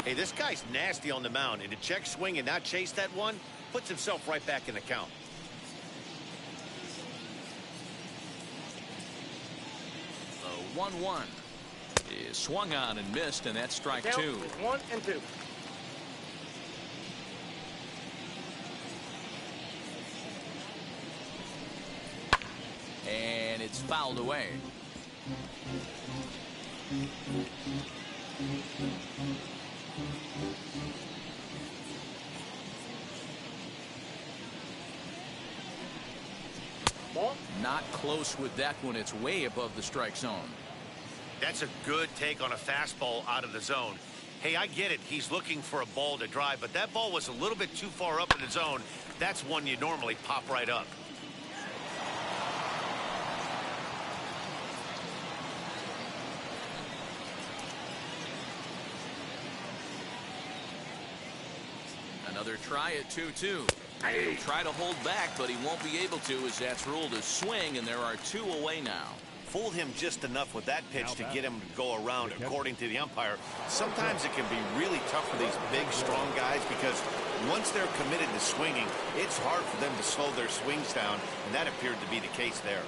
Hey, this guy's nasty on the mound, and to check swing and not chase that one puts himself right back in the count. The 1-1 is swung on and missed, and that's strike 2. 1 and 2. And it's fouled away. Ball. Not close with that one. It's way above the strike zone. That's a good take on a fastball out of the zone. Hey, I get it. He's looking for a ball to drive, but that ball was a little bit too far up in the zone. That's one you normally pop right up. Another try at 2-2. He'll try to hold back, but he won't be able to, as that's ruled a swing, and there are 2 away now. Fooled him just enough with that pitch to get him to go around, according to the umpire. Sometimes it can be really tough for these big, strong guys because once they're committed to swinging, it's hard for them to slow their swings down, and that appeared to be the case there.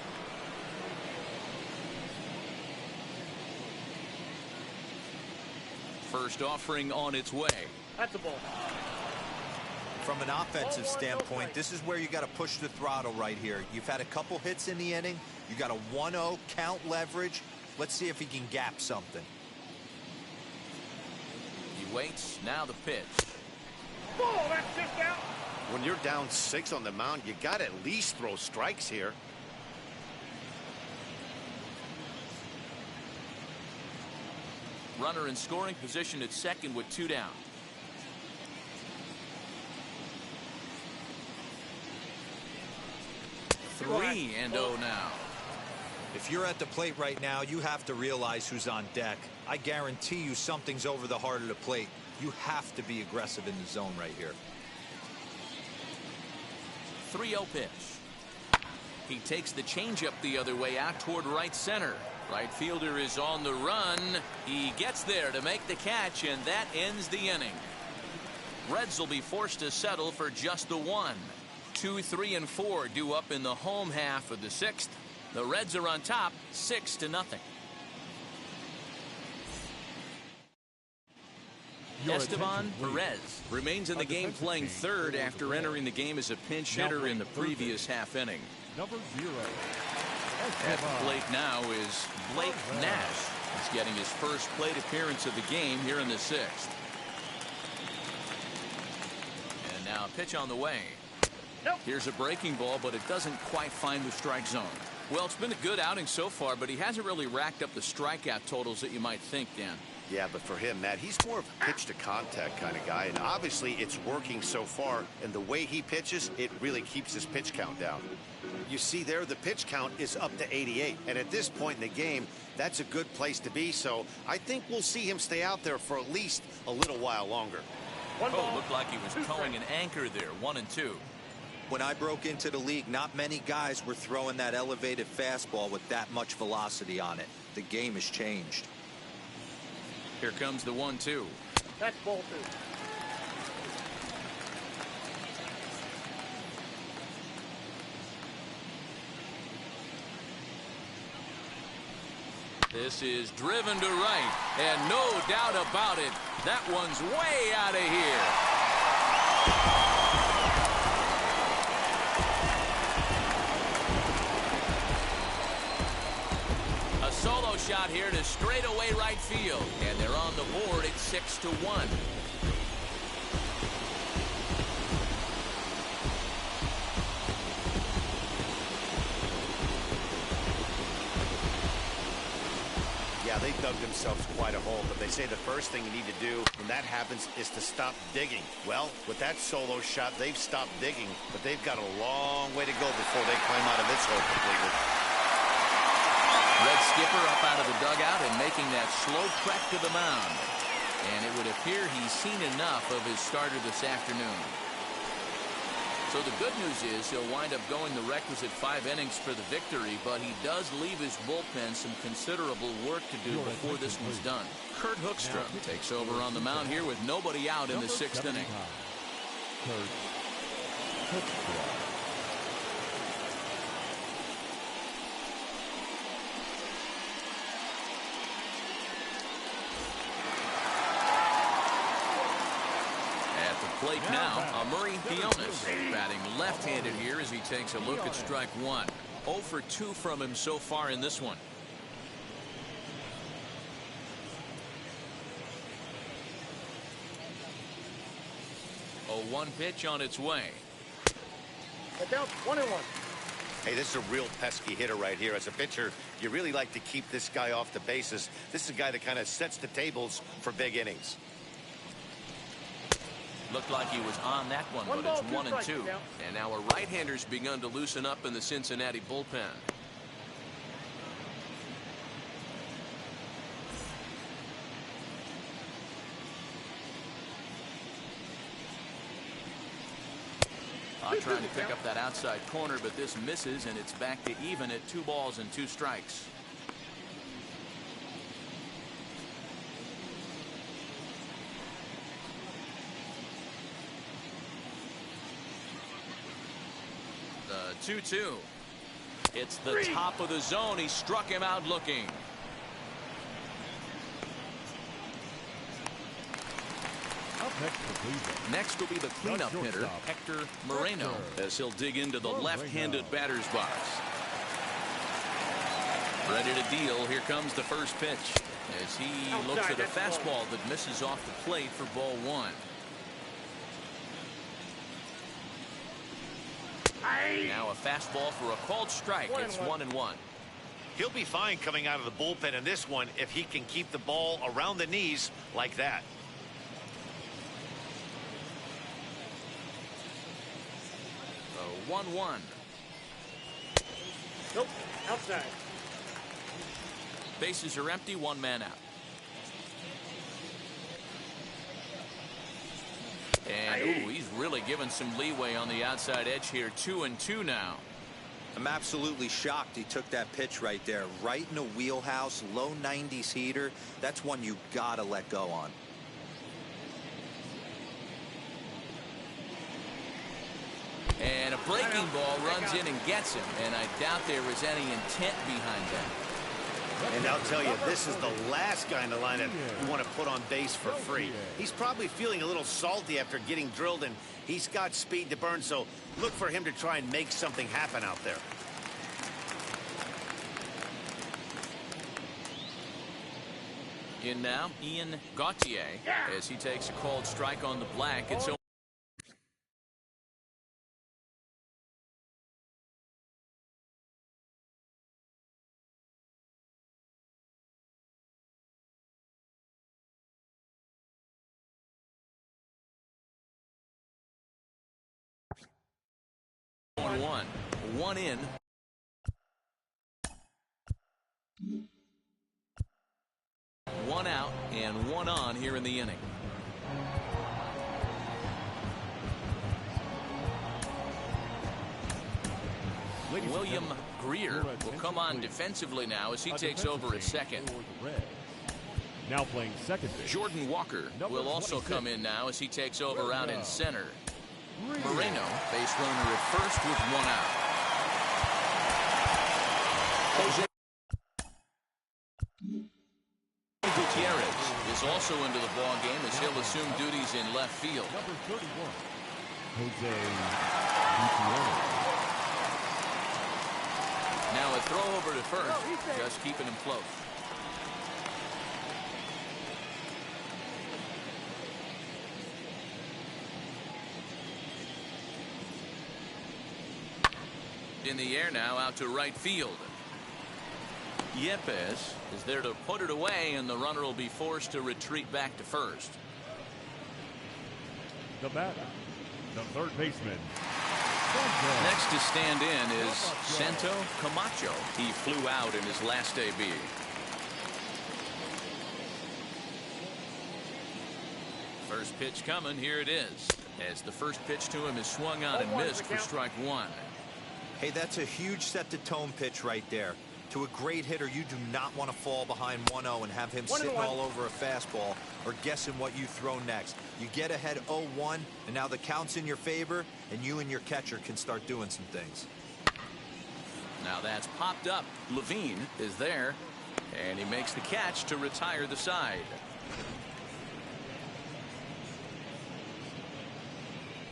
First offering on its way. That's a ball. From an offensive standpoint, this is where you got to push the throttle right here. You've had a couple hits in the inning. You got a 1-0 count leverage. Let's see if he can gap something. He waits. Now the pitch. Ball. That's just out. When you're down 6 on the mound, you got to at least throw strikes here. Runner in scoring position at second with 2 down. 3-0 now. If you're at the plate right now, you have to realize who's on deck. I guarantee you something's over the heart of the plate. You have to be aggressive in the zone right here. 3-0 pitch. He takes the changeup the other way out toward right center. Right fielder is on the run. He gets there to make the catch, and that ends the inning. Reds will be forced to settle for just the 1. 2, 3, and 4 due up in the home half of the 6th. The Reds are on top 6-0. Esteban Perez remains in the game playing third after entering the game as a pinch hitter in the previous half inning. Number 0. At the plate now is Blake Nash. He's getting his first plate appearance of the game here in the 6th. And now a pitch on the way. Here's a breaking ball, but it doesn't quite find the strike zone. Well, it's been a good outing so far, but he hasn't really racked up the strikeout totals that you might think, Dan. Yeah, but for him, Matt, he's more of a pitch to contact kind of guy, and obviously it's working so far, and the way he pitches, it really keeps his pitch count down. You see there, the pitch count is up to 88, and at this point in the game, that's a good place to be, so I think we'll see him stay out there for at least a little while longer. Oh, looked like he was towing an anchor there, 1-2. When I broke into the league, not many guys were throwing that elevated fastball with that much velocity on it. The game has changed. Here comes the 1-2. That's ball 2. This is driven to right, and no doubt about it, that one's way out of here. A solo shot here to straightaway right field, and they're on the board at 6-1. Yeah, they dug themselves quite a hole, but they say the first thing you need to do when that happens is to stop digging. Well, with that solo shot, they've stopped digging, but they've got a long way to go before they climb out of this hole completely. Red skipper up out of the dugout and making that slow trek to the mound. And it would appear he's seen enough of his starter this afternoon. So the good news is he'll wind up going the requisite 5 innings for the victory, but he does leave his bullpen some considerable work to do before this one's done. Kurt Hookstrom takes over on the mound here with nobody out in the 6th inning. Kurt Hookstrom. Plate now, Murray Dionis batting left-handed here as he takes a look at strike 1. 0 for 2 from him so far in this one. A 1 pitch on its way. Down 1-1. Hey, this is a real pesky hitter right here. As a pitcher, you really like to keep this guy off the bases. This is a guy that kind of sets the tables for big innings. Looked like he was on that one, but it's 1-2. And now a right-hander's begun to loosen up in the Cincinnati bullpen. Trying to pick up that outside corner, but this misses, and it's back to even at 2 balls and 2 strikes. The 2-2. It's the top of the zone. He struck him out looking. Next will be the cleanup hitter, Hector Moreno, as he'll dig into the left-handed batter's box. Ready to deal. Here comes the first pitch as he looks at a fastball that misses off the plate for ball 1. Now a fastball for a called strike. It's 1-1. He'll be fine coming out of the bullpen in this one if he can keep the ball around the knees like that. So 1-1. Nope, outside. Bases are empty, 1 man out. And ooh, he's really given some leeway on the outside edge here. 2-2 now. I'm absolutely shocked he took that pitch right there, right in a wheelhouse, low 90s heater. That's one you gotta let go on. And a breaking ball runs in and gets him, and I doubt there was any intent behind that. And I'll tell you, this is the last guy in the lineup you want to put on base for free. He's probably feeling a little salty after getting drilled, and he's got speed to burn, so look for him to try and make something happen out there. In now, Ian Gauthier, as he takes a called strike on the black. It's 1-1. One in. One out and one on here in the inning. William Greer will come on defensively now as he takes over at second. Now playing second base. Jordan Walker will also come in now as he takes over out in center. Moreno, base runner at first with one out. Jose Gutierrez is also into the ball game as he'll assume duties in left field. Number 31, Jose Gutierrez. Now a throw over to first, just keeping him close. In the air now out to right field. Yepes is there to put it away, and the runner will be forced to retreat back to first. The batter, the third baseman. Next to stand in is Santo Camacho. He flew out in his last debut. First pitch coming. Here it is. As the first pitch to him is swung on and missed for strike one. Hey, that's a huge set-the-tone pitch right there. To a great hitter, you do not want to fall behind 1-0 and have him sitting all over a fastball or guessing what you throw next. You get ahead 0-1, and now the count's in your favor, and you and your catcher can start doing some things. Now that's popped up. Levine is there, and he makes the catch to retire the side.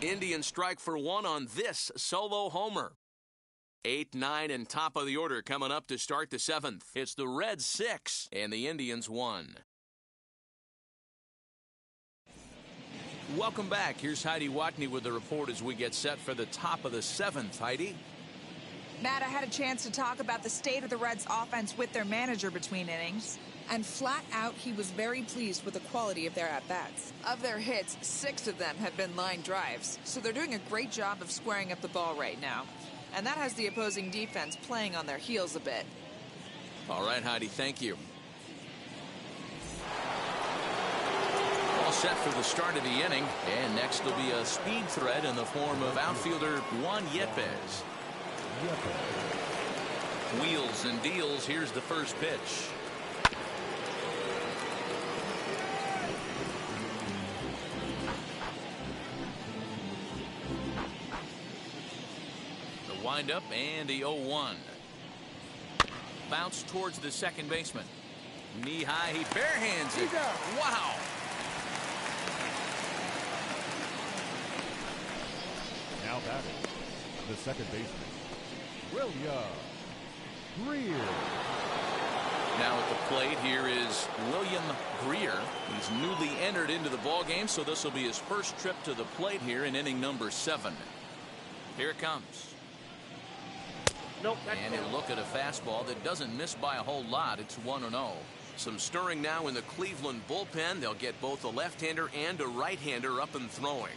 Indians strike for one on this solo homer. 8, 9, and top of the order coming up to start the 7th. It's the Reds 6 and the Indians 1. Welcome back. Here's Heidi Watney with the report as we get set for the top of the 7th. Heidi? Matt, I had a chance to talk about the state of the Reds offense with their manager between innings. And flat out, he was very pleased with the quality of their at-bats. Of their hits, 6 of them have been line drives. So they're doing a great job of squaring up the ball right now. And that has the opposing defense playing on their heels a bit. All right, Heidi, thank you. All set for the start of the inning. And next will be a speed threat in the form of outfielder Juan Yepes. Wheels and deals. Here's the first pitch. Wind up and the 0-1. Bounce towards the second baseman. Knee high, he barehands it. Wow. Now batting, the second baseman, William Greer. Now at the plate here is William Greer. He's newly entered into the ball game, so this will be his first trip to the plate here in inning number 7. Here it comes. Nope, and a look at a fastball that doesn't miss by a whole lot. It's 1-0. Some stirring now in the Cleveland bullpen. They'll get both a left-hander and a right-hander up and throwing.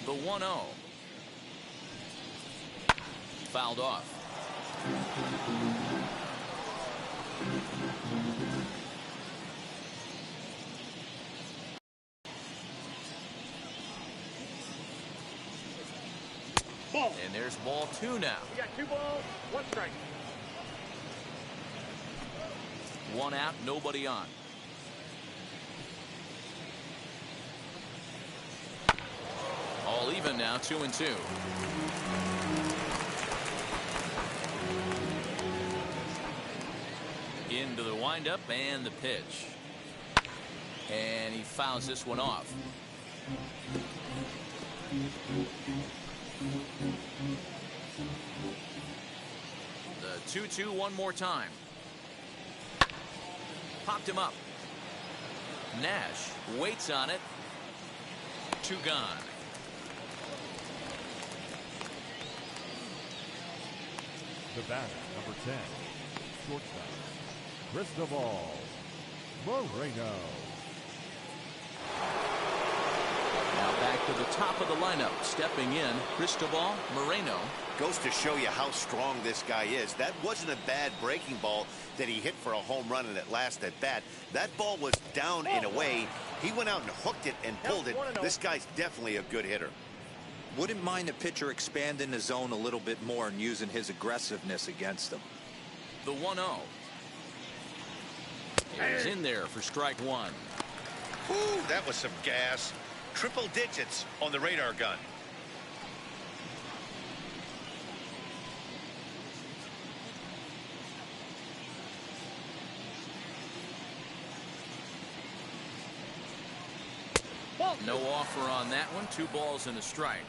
The 1-0. Fouled off. Ball. And there's ball 2 now. We got 2 balls, 1 strike. 1 out, nobody on. All even now, 2-2. Into the windup and the pitch. And he fouls this one off. The 2-2 one more time. Popped him up. Nash waits on it. 2 gone. The batter, number 10, shortstop, Cristobal Moreno. Now back to the top of the lineup. Stepping in, Cristobal Moreno. Goes to show you how strong this guy is. That wasn't a bad breaking ball that he hit for a home run in that last at bat. That ball was down in a way. He went out and hooked it and pulled it. This guy's definitely a good hitter. Wouldn't mind a pitcher expanding the zone a little bit more and using his aggressiveness against them. The 1-0. He's in there for strike 1. Ooh, that was some gas. Triple digits on the radar gun. No offer on that one. 2 balls and a strike.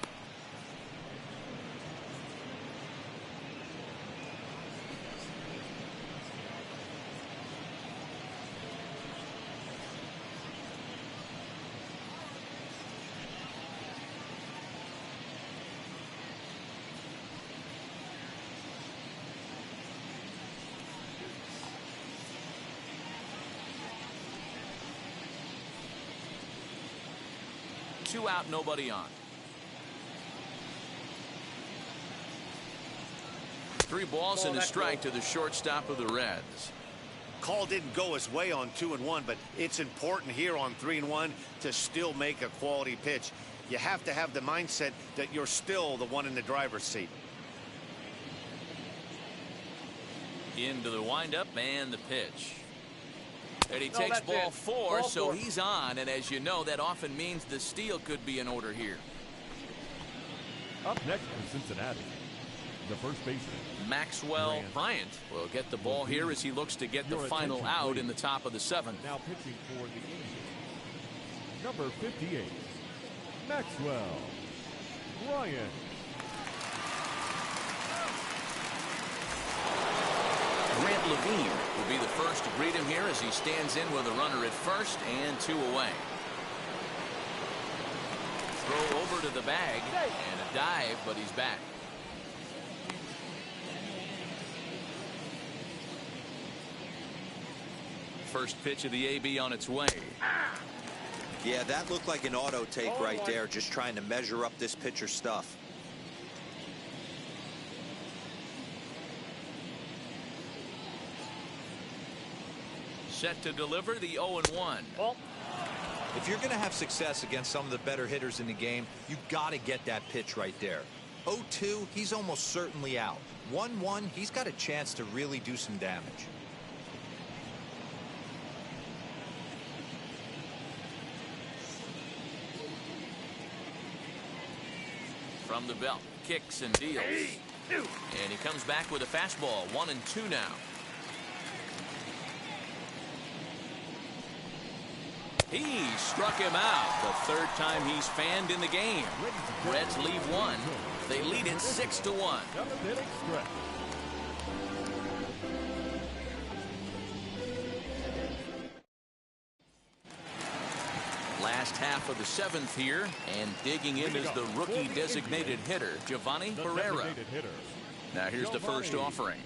Two out, nobody on. 3 balls and a strike to the shortstop of the Reds. Call didn't go his way on 2-1, but it's important here on 3-1 to still make a quality pitch. You have to have the mindset that you're still the one in the driver's seat. Into the windup and the pitch. And he takes ball 4, so he's on, and as you know, that often means the steal could be in order here. Up next for Cincinnati, the first baseman, Maxwell Bryant will get the ball here as he looks to get the final out in the top of the 7th. Now pitching for the Angels, number 58, Maxwell Bryant. Grant Levine will be the first to greet him here as he stands in with a runner at first and 2 away. Throw over to the bag and a dive, but he's back. First pitch of the AB on its way. Yeah, that looked like an auto take right there, just trying to measure up this pitcher's stuff. Set to deliver the 0-1. If you're going to have success against some of the better hitters in the game, you got to get that pitch right there. 0-2, he's almost certainly out. 1-1, he's got a chance to really do some damage. From the belt, kicks and deals. And he comes back with a fastball. 1-2 now. He struck him out. The 3rd time he's fanned in the game. Reds leave 1. They lead it 6-1. Last half of the 7th here, and digging in is the rookie designated hitter, Giovanni Pereira. Now here's the first offering.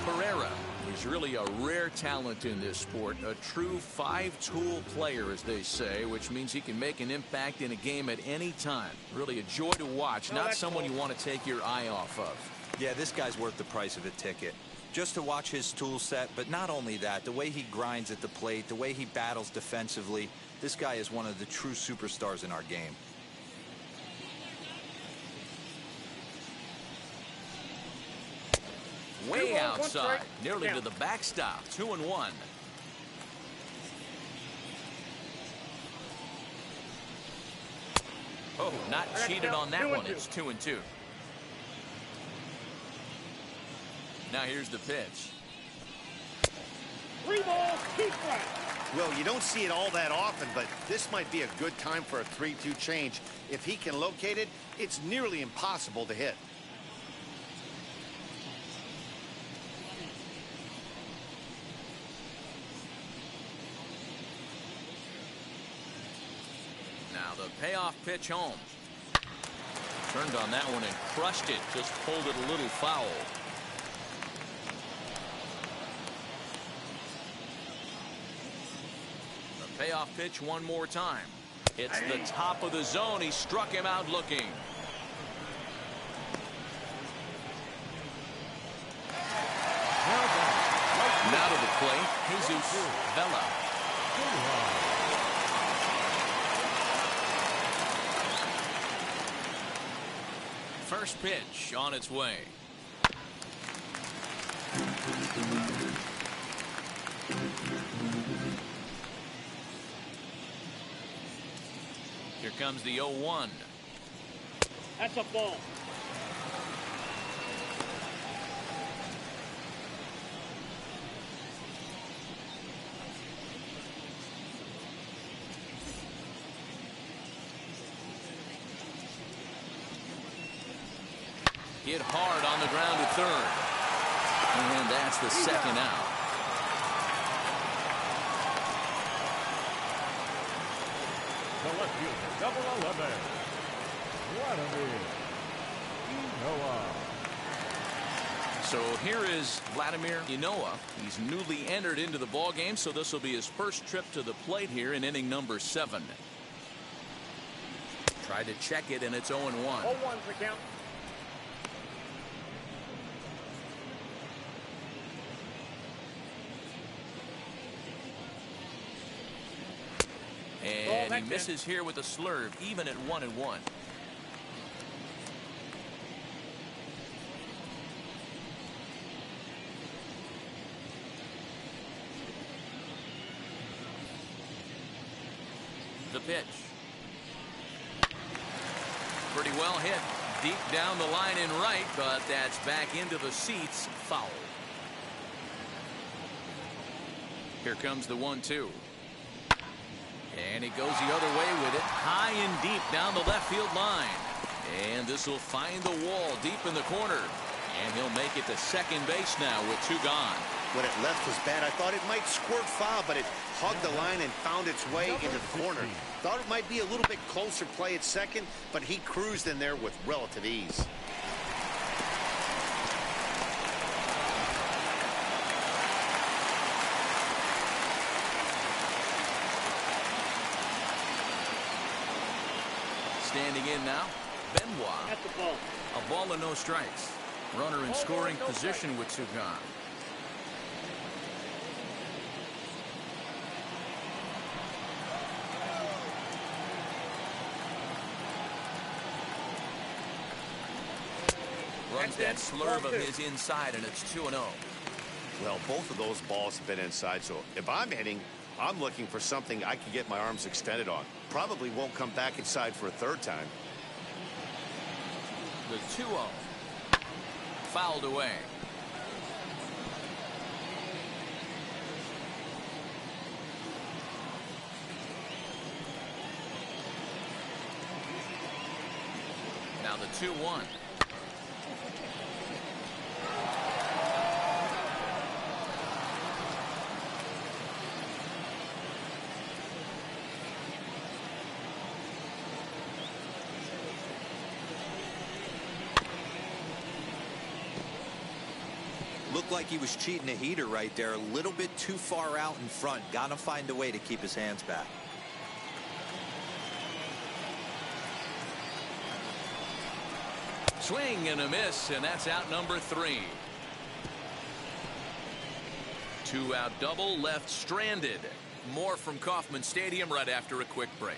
Pereira is really a rare talent in this sport, a true 5-tool player, as they say, which means he can make an impact in a game at any time. Really a joy to watch, not someone you want to take your eye off of. Yeah, this guy's worth the price of a ticket. Just to watch his tool set, but not only that, the way he grinds at the plate, the way he battles defensively, this guy is one of the true superstars in our game. Way outside, nearly to the backstop. 2-1. Oh, not cheated on that one. It's 2-2. Now here's the pitch. 3 balls, 2 strikes. Well, you don't see it all that often, but this might be a good time for a 3-2 change. If he can locate it, it's nearly impossible to hit. Now the payoff pitch home. Turned on that one and crushed it. Just pulled it a little foul. The payoff pitch one more time. It's the top of the zone. He struck him out looking. Now to the plate, Jesus Vela. First pitch on its way. Here comes the 0-1. That's a ball. Hit hard on the ground at third. And that's the second out. The left fielder, double 11. Vladimir Inoa. So here is Vladimir Inoa. He's newly entered into the ball game, so this will be his first trip to the plate here in inning number 7. Tried to check it, and it's 0-1. 0-1's the count. And he misses here with a slurve, even at 1-1. The pitch. Pretty well hit. Deep down the line in right, but that's back into the seats. Foul. Here comes the 1-2. And he goes the other way with it, high and deep down the left field line. And this will find the wall deep in the corner. And he'll make it to second base now with 2 gone. When it left was bad, I thought it might squirt foul, but it hugged the line and found its way into the corner. Thought it might be a little bit closer play at second, but he cruised in there with relative ease. Standing in now, Benoit. That's a ball. A ball and no strikes. Runner in scoring position with 2 gone. Runs that slurve of his inside, and it's 2-0. Well, both of those balls have been inside, so if I'm hitting, I'm looking for something I can get my arms extended on. Probably won't come back inside for a third time. The 2-0. Fouled away. Now the 2-1. Looked like he was cheating a heater right there, a little bit too far out in front. Gotta find a way to keep his hands back. Swing and a miss, and that's out number 3. 2-out double, left stranded. More from Kauffman Stadium right after a quick break.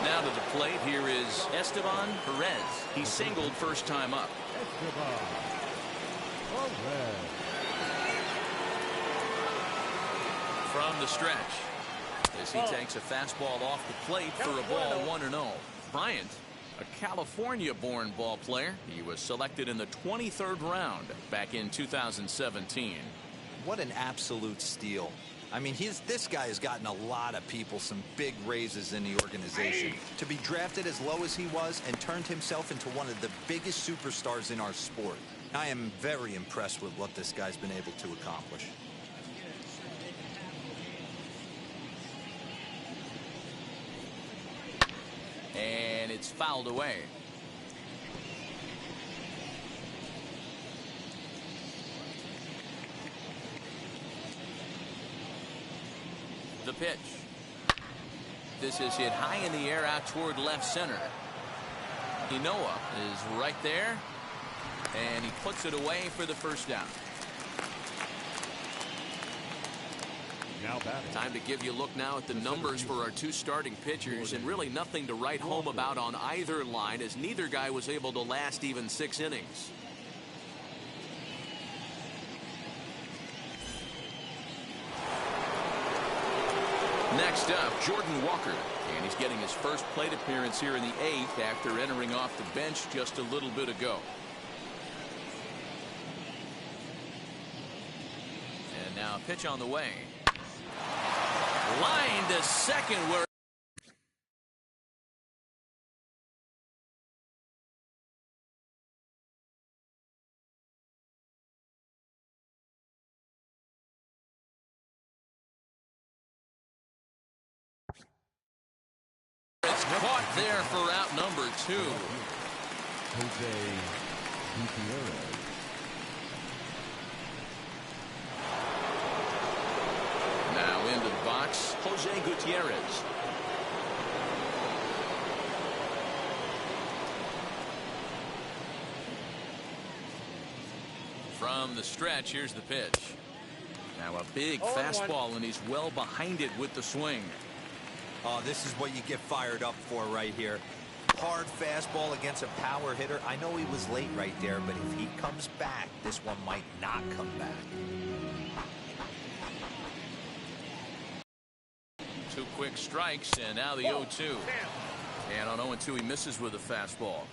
Now to the plate, here is Esteban Perez. He singled first time up. Esteban red. From the stretch, as he takes a fastball off the plate for a ball 1-0. Bryant, a California-born ball player. He was selected in the 23rd round back in 2017. What an absolute steal. I mean, this guy has gotten a lot of people some big raises in the organization. To be drafted as low as he was and turned himself into one of the biggest superstars in our sport. I am very impressed with what this guy's been able to accomplish. And it's fouled away. The pitch. This is hit high in the air out toward left center. Inoa is right there, and he puts it away for the first down. Now batting. Time to give you a look now at the numbers for our two starting pitchers, and really nothing to write home about on either line, as neither guy was able to last even 6 innings. Next up, Jordan Walker, and he's getting his first plate appearance here in the 8th after entering off the bench just a little bit ago. And now a pitch on the way. Line to second where it's caught there for out number 2. Jose Gutierrez. Now into the box, Jose Gutierrez. From the stretch, here's the pitch. Now a big fastball, and he's well behind it with the swing. Oh, this is what you get fired up for right here. Hard fastball against a power hitter. I know he was late right there, but if he comes back, this one might not come back. 2 quick strikes, and now the 0-2. And on 0-2, he misses with a fastball.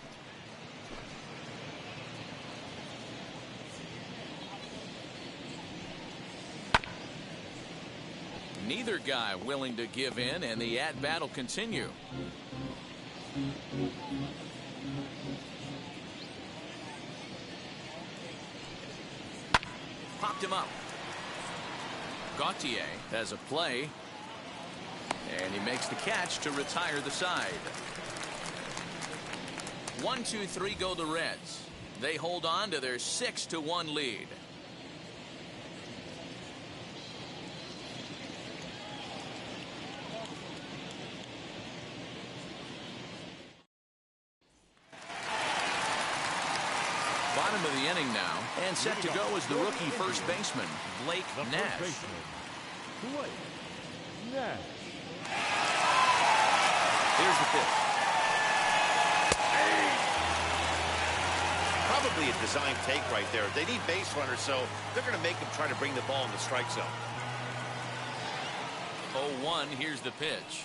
Neither guy willing to give in, and the at-bat will continue. Popped him up. Gautier has a play, and he makes the catch to retire the side. 1-2-3 go the Reds. They hold on to their 6-1 lead. Bottom of the inning now, and set to go is the rookie first baseman, Blake Nash. Blake Nash. Here's the pitch. Probably a design take right there. They need base runners, so they're going to make them try to bring the ball in the strike zone. 0-1, here's the pitch.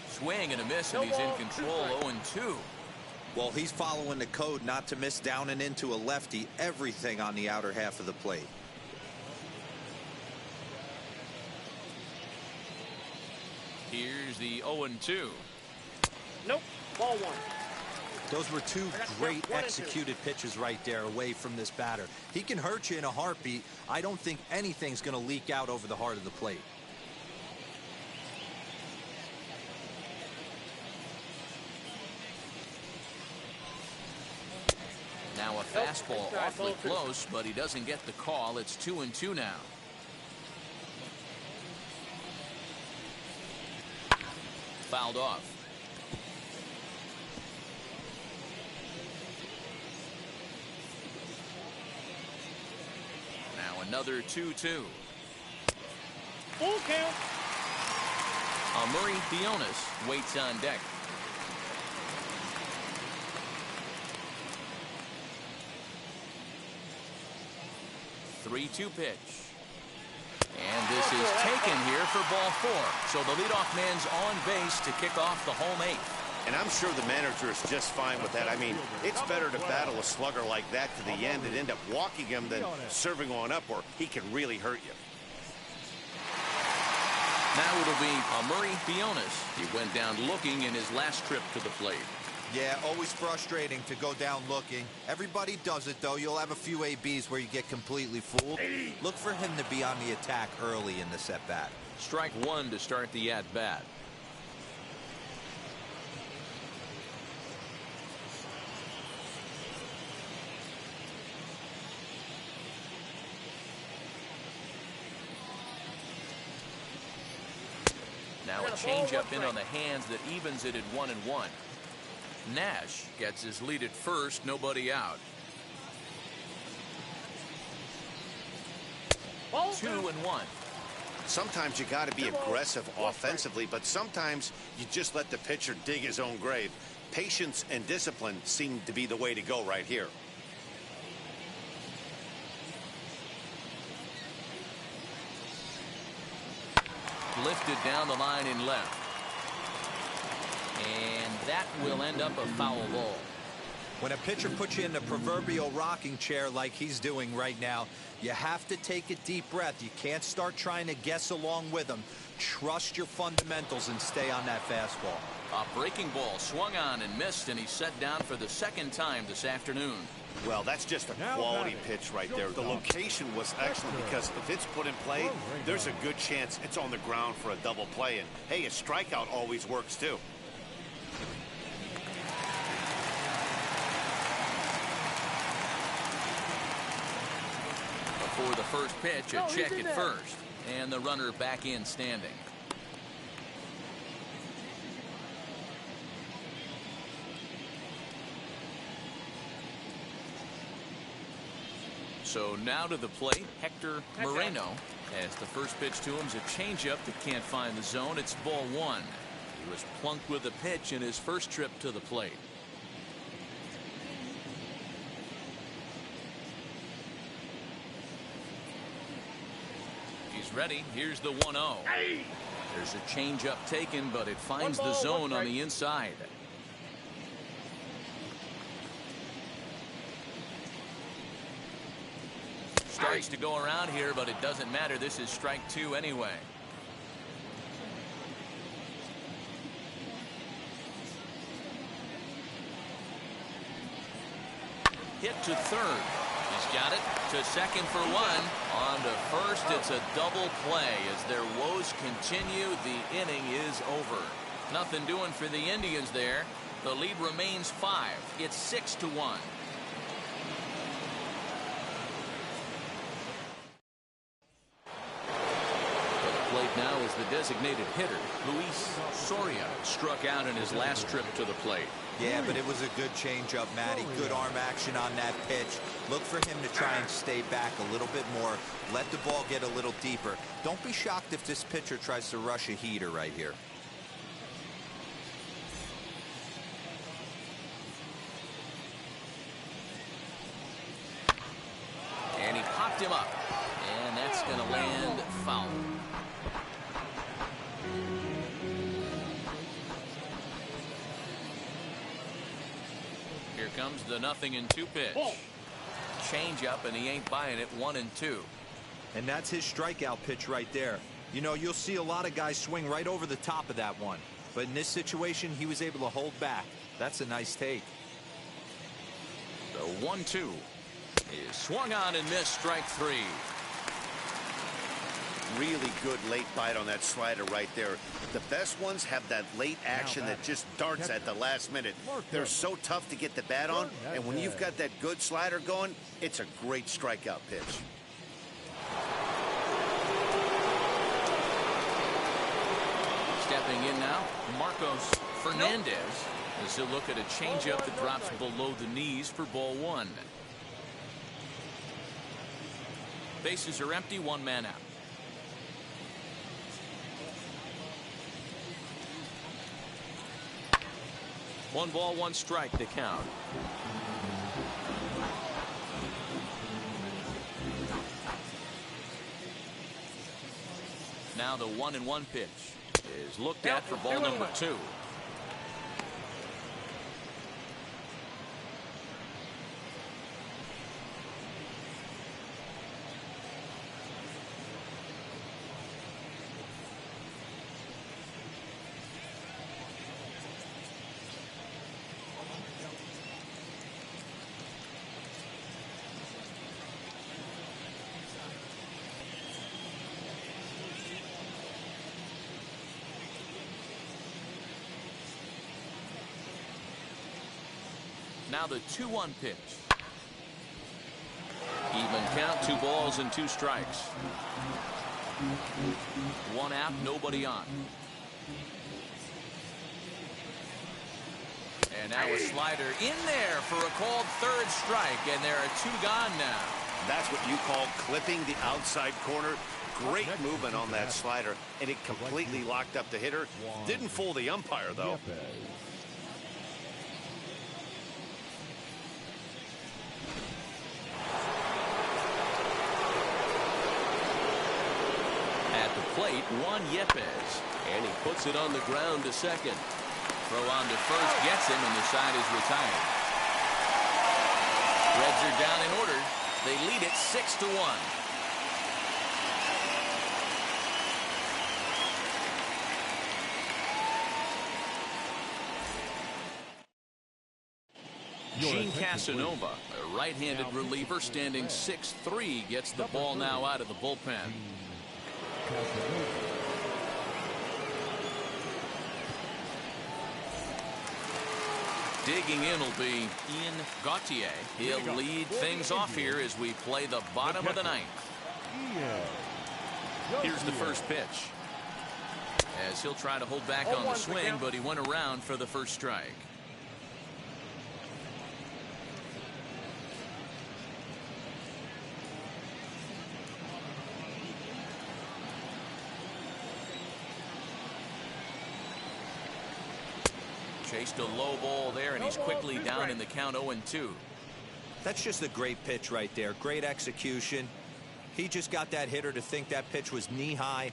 Swing and a miss, and he's in control. 0-2. Well, he's following the code not to miss down and into a lefty, everything on the outer half of the plate. Here's the 0-2. Nope. Ball 1. Those were 2 great executed pitches right there away from this batter. He can hurt you in a heartbeat. I don't think anything's going to leak out over the heart of the plate. Now a fastball awfully close, but he doesn't get the call. It's 2-2 now. Fouled off. Now another 2-2. Full count. Murray Dionis waits on deck. 3-2 pitch. And this is taken here for ball 4. So the leadoff man's on base to kick off the home 8th. And I'm sure the manager is just fine with that. I mean, it's better to battle a slugger like that to the end and end up walking him than serving on up, or he can really hurt you. Now it'll be Murray Bionis. He went down looking in his last trip to the plate. Yeah, always frustrating to go down looking. Everybody does it, though. You'll have a few ABs where you get completely fooled. Look for him to be on the attack early in the at-bat. Strike 1 to start the at-bat. Now a changeup in on the hands that evens it at 1-1. Nash gets his lead at first, nobody out. 2-1. Sometimes you got to be aggressive offensively, but sometimes you just let the pitcher dig his own grave. Patience and discipline seem to be the way to go right here. Lifted down the line in left. And that will end up a foul ball. When a pitcher puts you in the proverbial rocking chair like he's doing right now, you have to take a deep breath. You can't start trying to guess along with him. Trust your fundamentals and stay on that fastball. A breaking ball swung on and missed, and he's set down for the second time this afternoon. Well, that's just a quality pitch right there. The location was excellent because if it's put in play, there's a good chance it's on the ground for a double play. And, hey, a strikeout always works, too. Before the first pitch, a check at first. And the runner back in standing. So now to the plate, Hector Moreno. As the first pitch to him is a changeup that can't find the zone. It's ball 1. He was plunked with a pitch in his first trip to the plate. He's ready. Here's the 1-0. There's a changeup taken, but it finds the zone on the inside. Strikes to go around here, but it doesn't matter. This is strike 2 anyway. Hit to third. He's got it to second for 1. On to first, it's a double play. As their woes continue, the inning is over. Nothing doing for the Indians there. The lead remains 5. It's 6-1. Now is the designated hitter. Luis Soria struck out in his last trip to the plate. Yeah, but it was a good changeup, Matty. Good arm action on that pitch. Look for him to try and stay back a little bit more. Let the ball get a little deeper. Don't be shocked if this pitcher tries to rush a heater right here. And he popped him up. And that's going to land foul. Here comes the 0-2 pitch. Change up, and he ain't buying it. 1-2. And that's his strikeout pitch right there. You know, you'll see a lot of guys swing right over the top of that one. But in this situation, he was able to hold back. That's a nice take. The 1-2 is swung on and missed. Strike 3. Really good late bite on that slider right there. The best ones have that late action that just darts at the last minute. They're so tough to get the bat on, and when you've got that good slider going, it's a great strikeout pitch. Stepping in now, Marcos Fernandez. As he'll look at a changeup that drops below the knees for ball 1. Bases are empty, 1 man out. 1 ball, 1 strike to count. Now the 1-1 pitch is looked at for ball number 2. Now the 2-1 pitch. Even count, 2 balls and 2 strikes. 1 out, nobody on. And now a slider in there for a called 3rd strike, and there are 2 gone now. That's what you call clipping the outside corner. Great movement on that slider, and it completely locked up the hitter. Didn't fool the umpire, though. Plate, Juan Yepez, and he puts it on the ground to second. Throw on to first gets him, and the side is retired. Reds are down in order. They lead it 6-1. Gene Casanova, a right-handed reliever standing 6'3", gets the ball now out of the bullpen. Digging in will be Ian Gauthier. He'll lead things off here as we play the bottom of the 9th. Here's the first pitch. As he'll try to hold back on the swing, but he went around for the first strike. Chased a low ball there, and he's quickly down in the count 0-2. That's just a great pitch right there. Great execution. He just got that hitter to think that pitch was knee-high.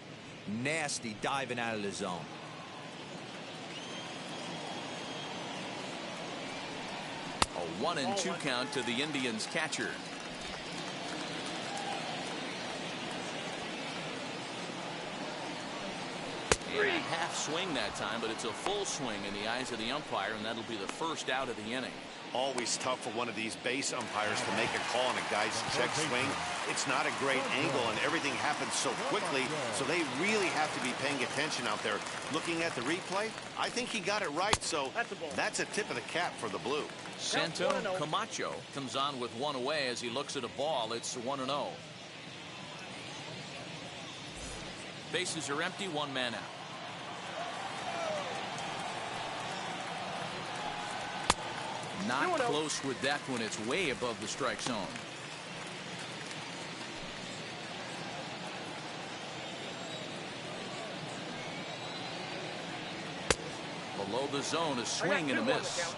Nasty diving out of the zone. A 1-2 count to the Indians catcher. And a half swing that time, but it's a full swing in the eyes of the umpire, and that'll be the first out of the inning. Always tough for one of these base umpires to make a call on a guy's check swing. It's not a great angle, and everything happens so quickly, so they really have to be paying attention out there. Looking at the replay, I think he got it right, so that's a tip of the cap for the Blue. Santo Camacho comes on with 1 away as he looks at a ball. It's 1-0. Bases are empty, 1 man out. Not close with that one. It's way above the strike zone. Below the zone, a swing and a miss.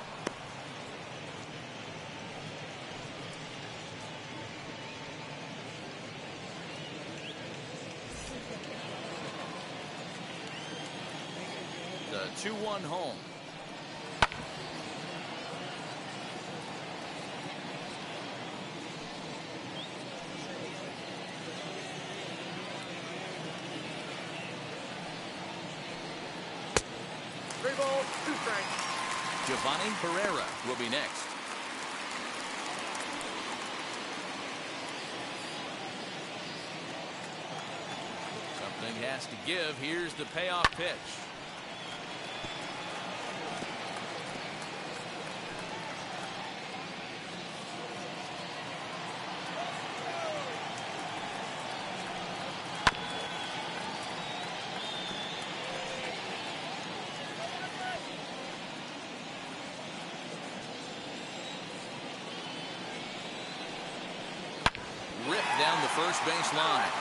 The 2-1 home. Giovanni Pereira will be next. Something has to give. Here's the payoff pitch. Down the first base line,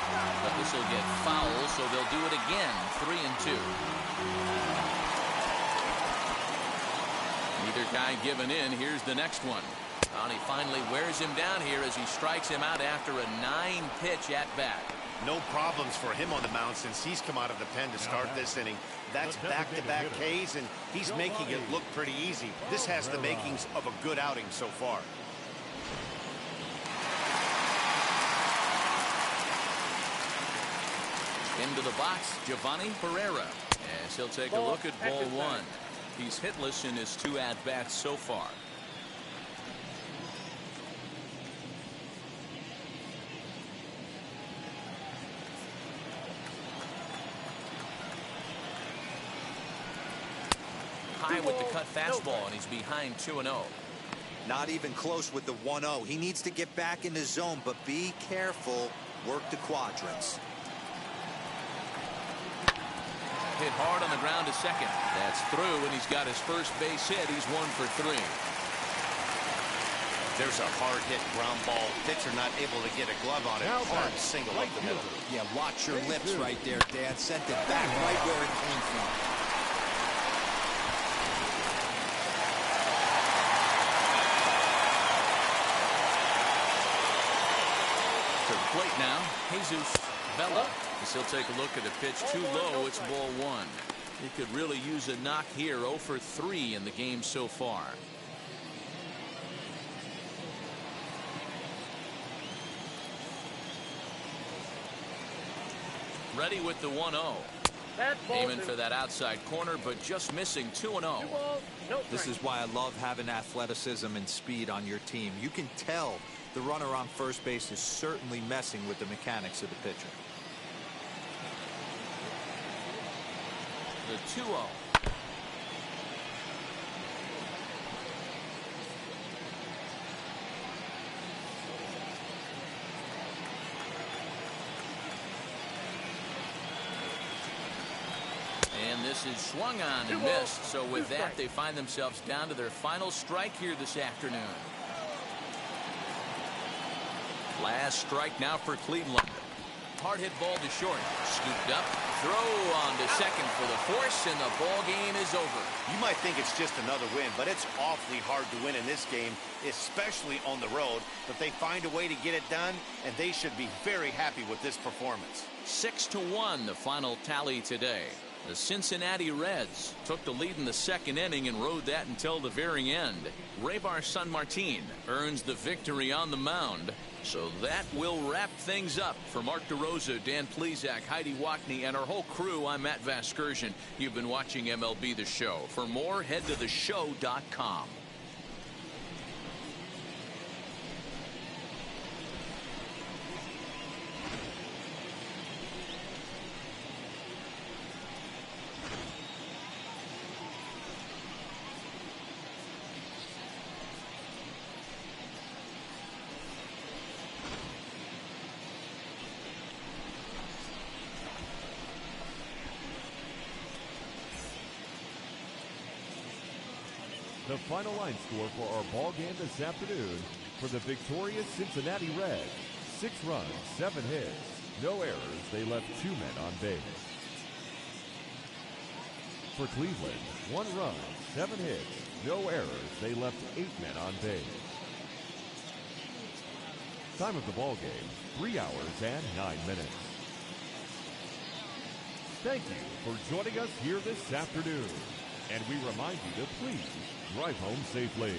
but this will get foul, so they'll do it again. 3-2. Neither guy giving in. Here's the next one. And he finally wears him down here as he strikes him out after a 9-pitch at bat. No problems for him on the mound since he's come out of the pen to start this inning. That's back-to-back Ks, and he's making it look pretty easy. This has the makings of a good outing so far. Into the box, Giovanni Pereira, as he'll take a look at ball one. He's hitless in his 2 at-bats so far. High with the cut fastball, and he's behind 2-0. Not even close with the 1-0. He needs to get back in the zone, but be careful. Work the quadrants. Hit hard on the ground to second. That's through, and he's got his first base hit. He's 1 for 3. There's a hard hit ground ball. Pitcher not able to get a glove on it. Hard single up the middle. Yeah, watch your lips right there, Dan. Sent it back right where it came from. To the plate now, Jesus Vela. As he'll take a look at a pitch too low. It's ball 1. He could really use a knock here. 0 for 3 in the game so far. Ready with the 1-0. Aiming for that outside corner, but just missing 2-0. This is why I love having athleticism and speed on your team. You can tell the runner on first base is certainly messing with the mechanics of the pitcher. The 2-0. And this is swung on and missed. So with that, they find themselves down to their final strike here this afternoon. Last strike now for Cleveland. Hard hit ball to short. Scooped up. Throw on to second for the force, and the ball game is over. You might think it's just another win, but it's awfully hard to win in this game, especially on the road. But they find a way to get it done, and they should be very happy with this performance. 6-1 the final tally today. The Cincinnati Reds took the lead in the second inning and rode that until the very end. Raybar Sanmartin earns the victory on the mound. So that will wrap things up. For Mark DeRosa, Dan Plesac, Heidi Wackney, and our whole crew, I'm Matt Vasgersian. You've been watching MLB The Show. For more, head to theshow.com. The final line score for our ball game this afternoon for the victorious Cincinnati Reds: 6 runs, 7 hits, no errors. They left 2 men on base. For Cleveland, 1 run, 7 hits, no errors. They left 8 men on base. Time of the ball game, 3 hours and 9 minutes. Thank you for joining us here this afternoon. And we remind you to please drive home safely.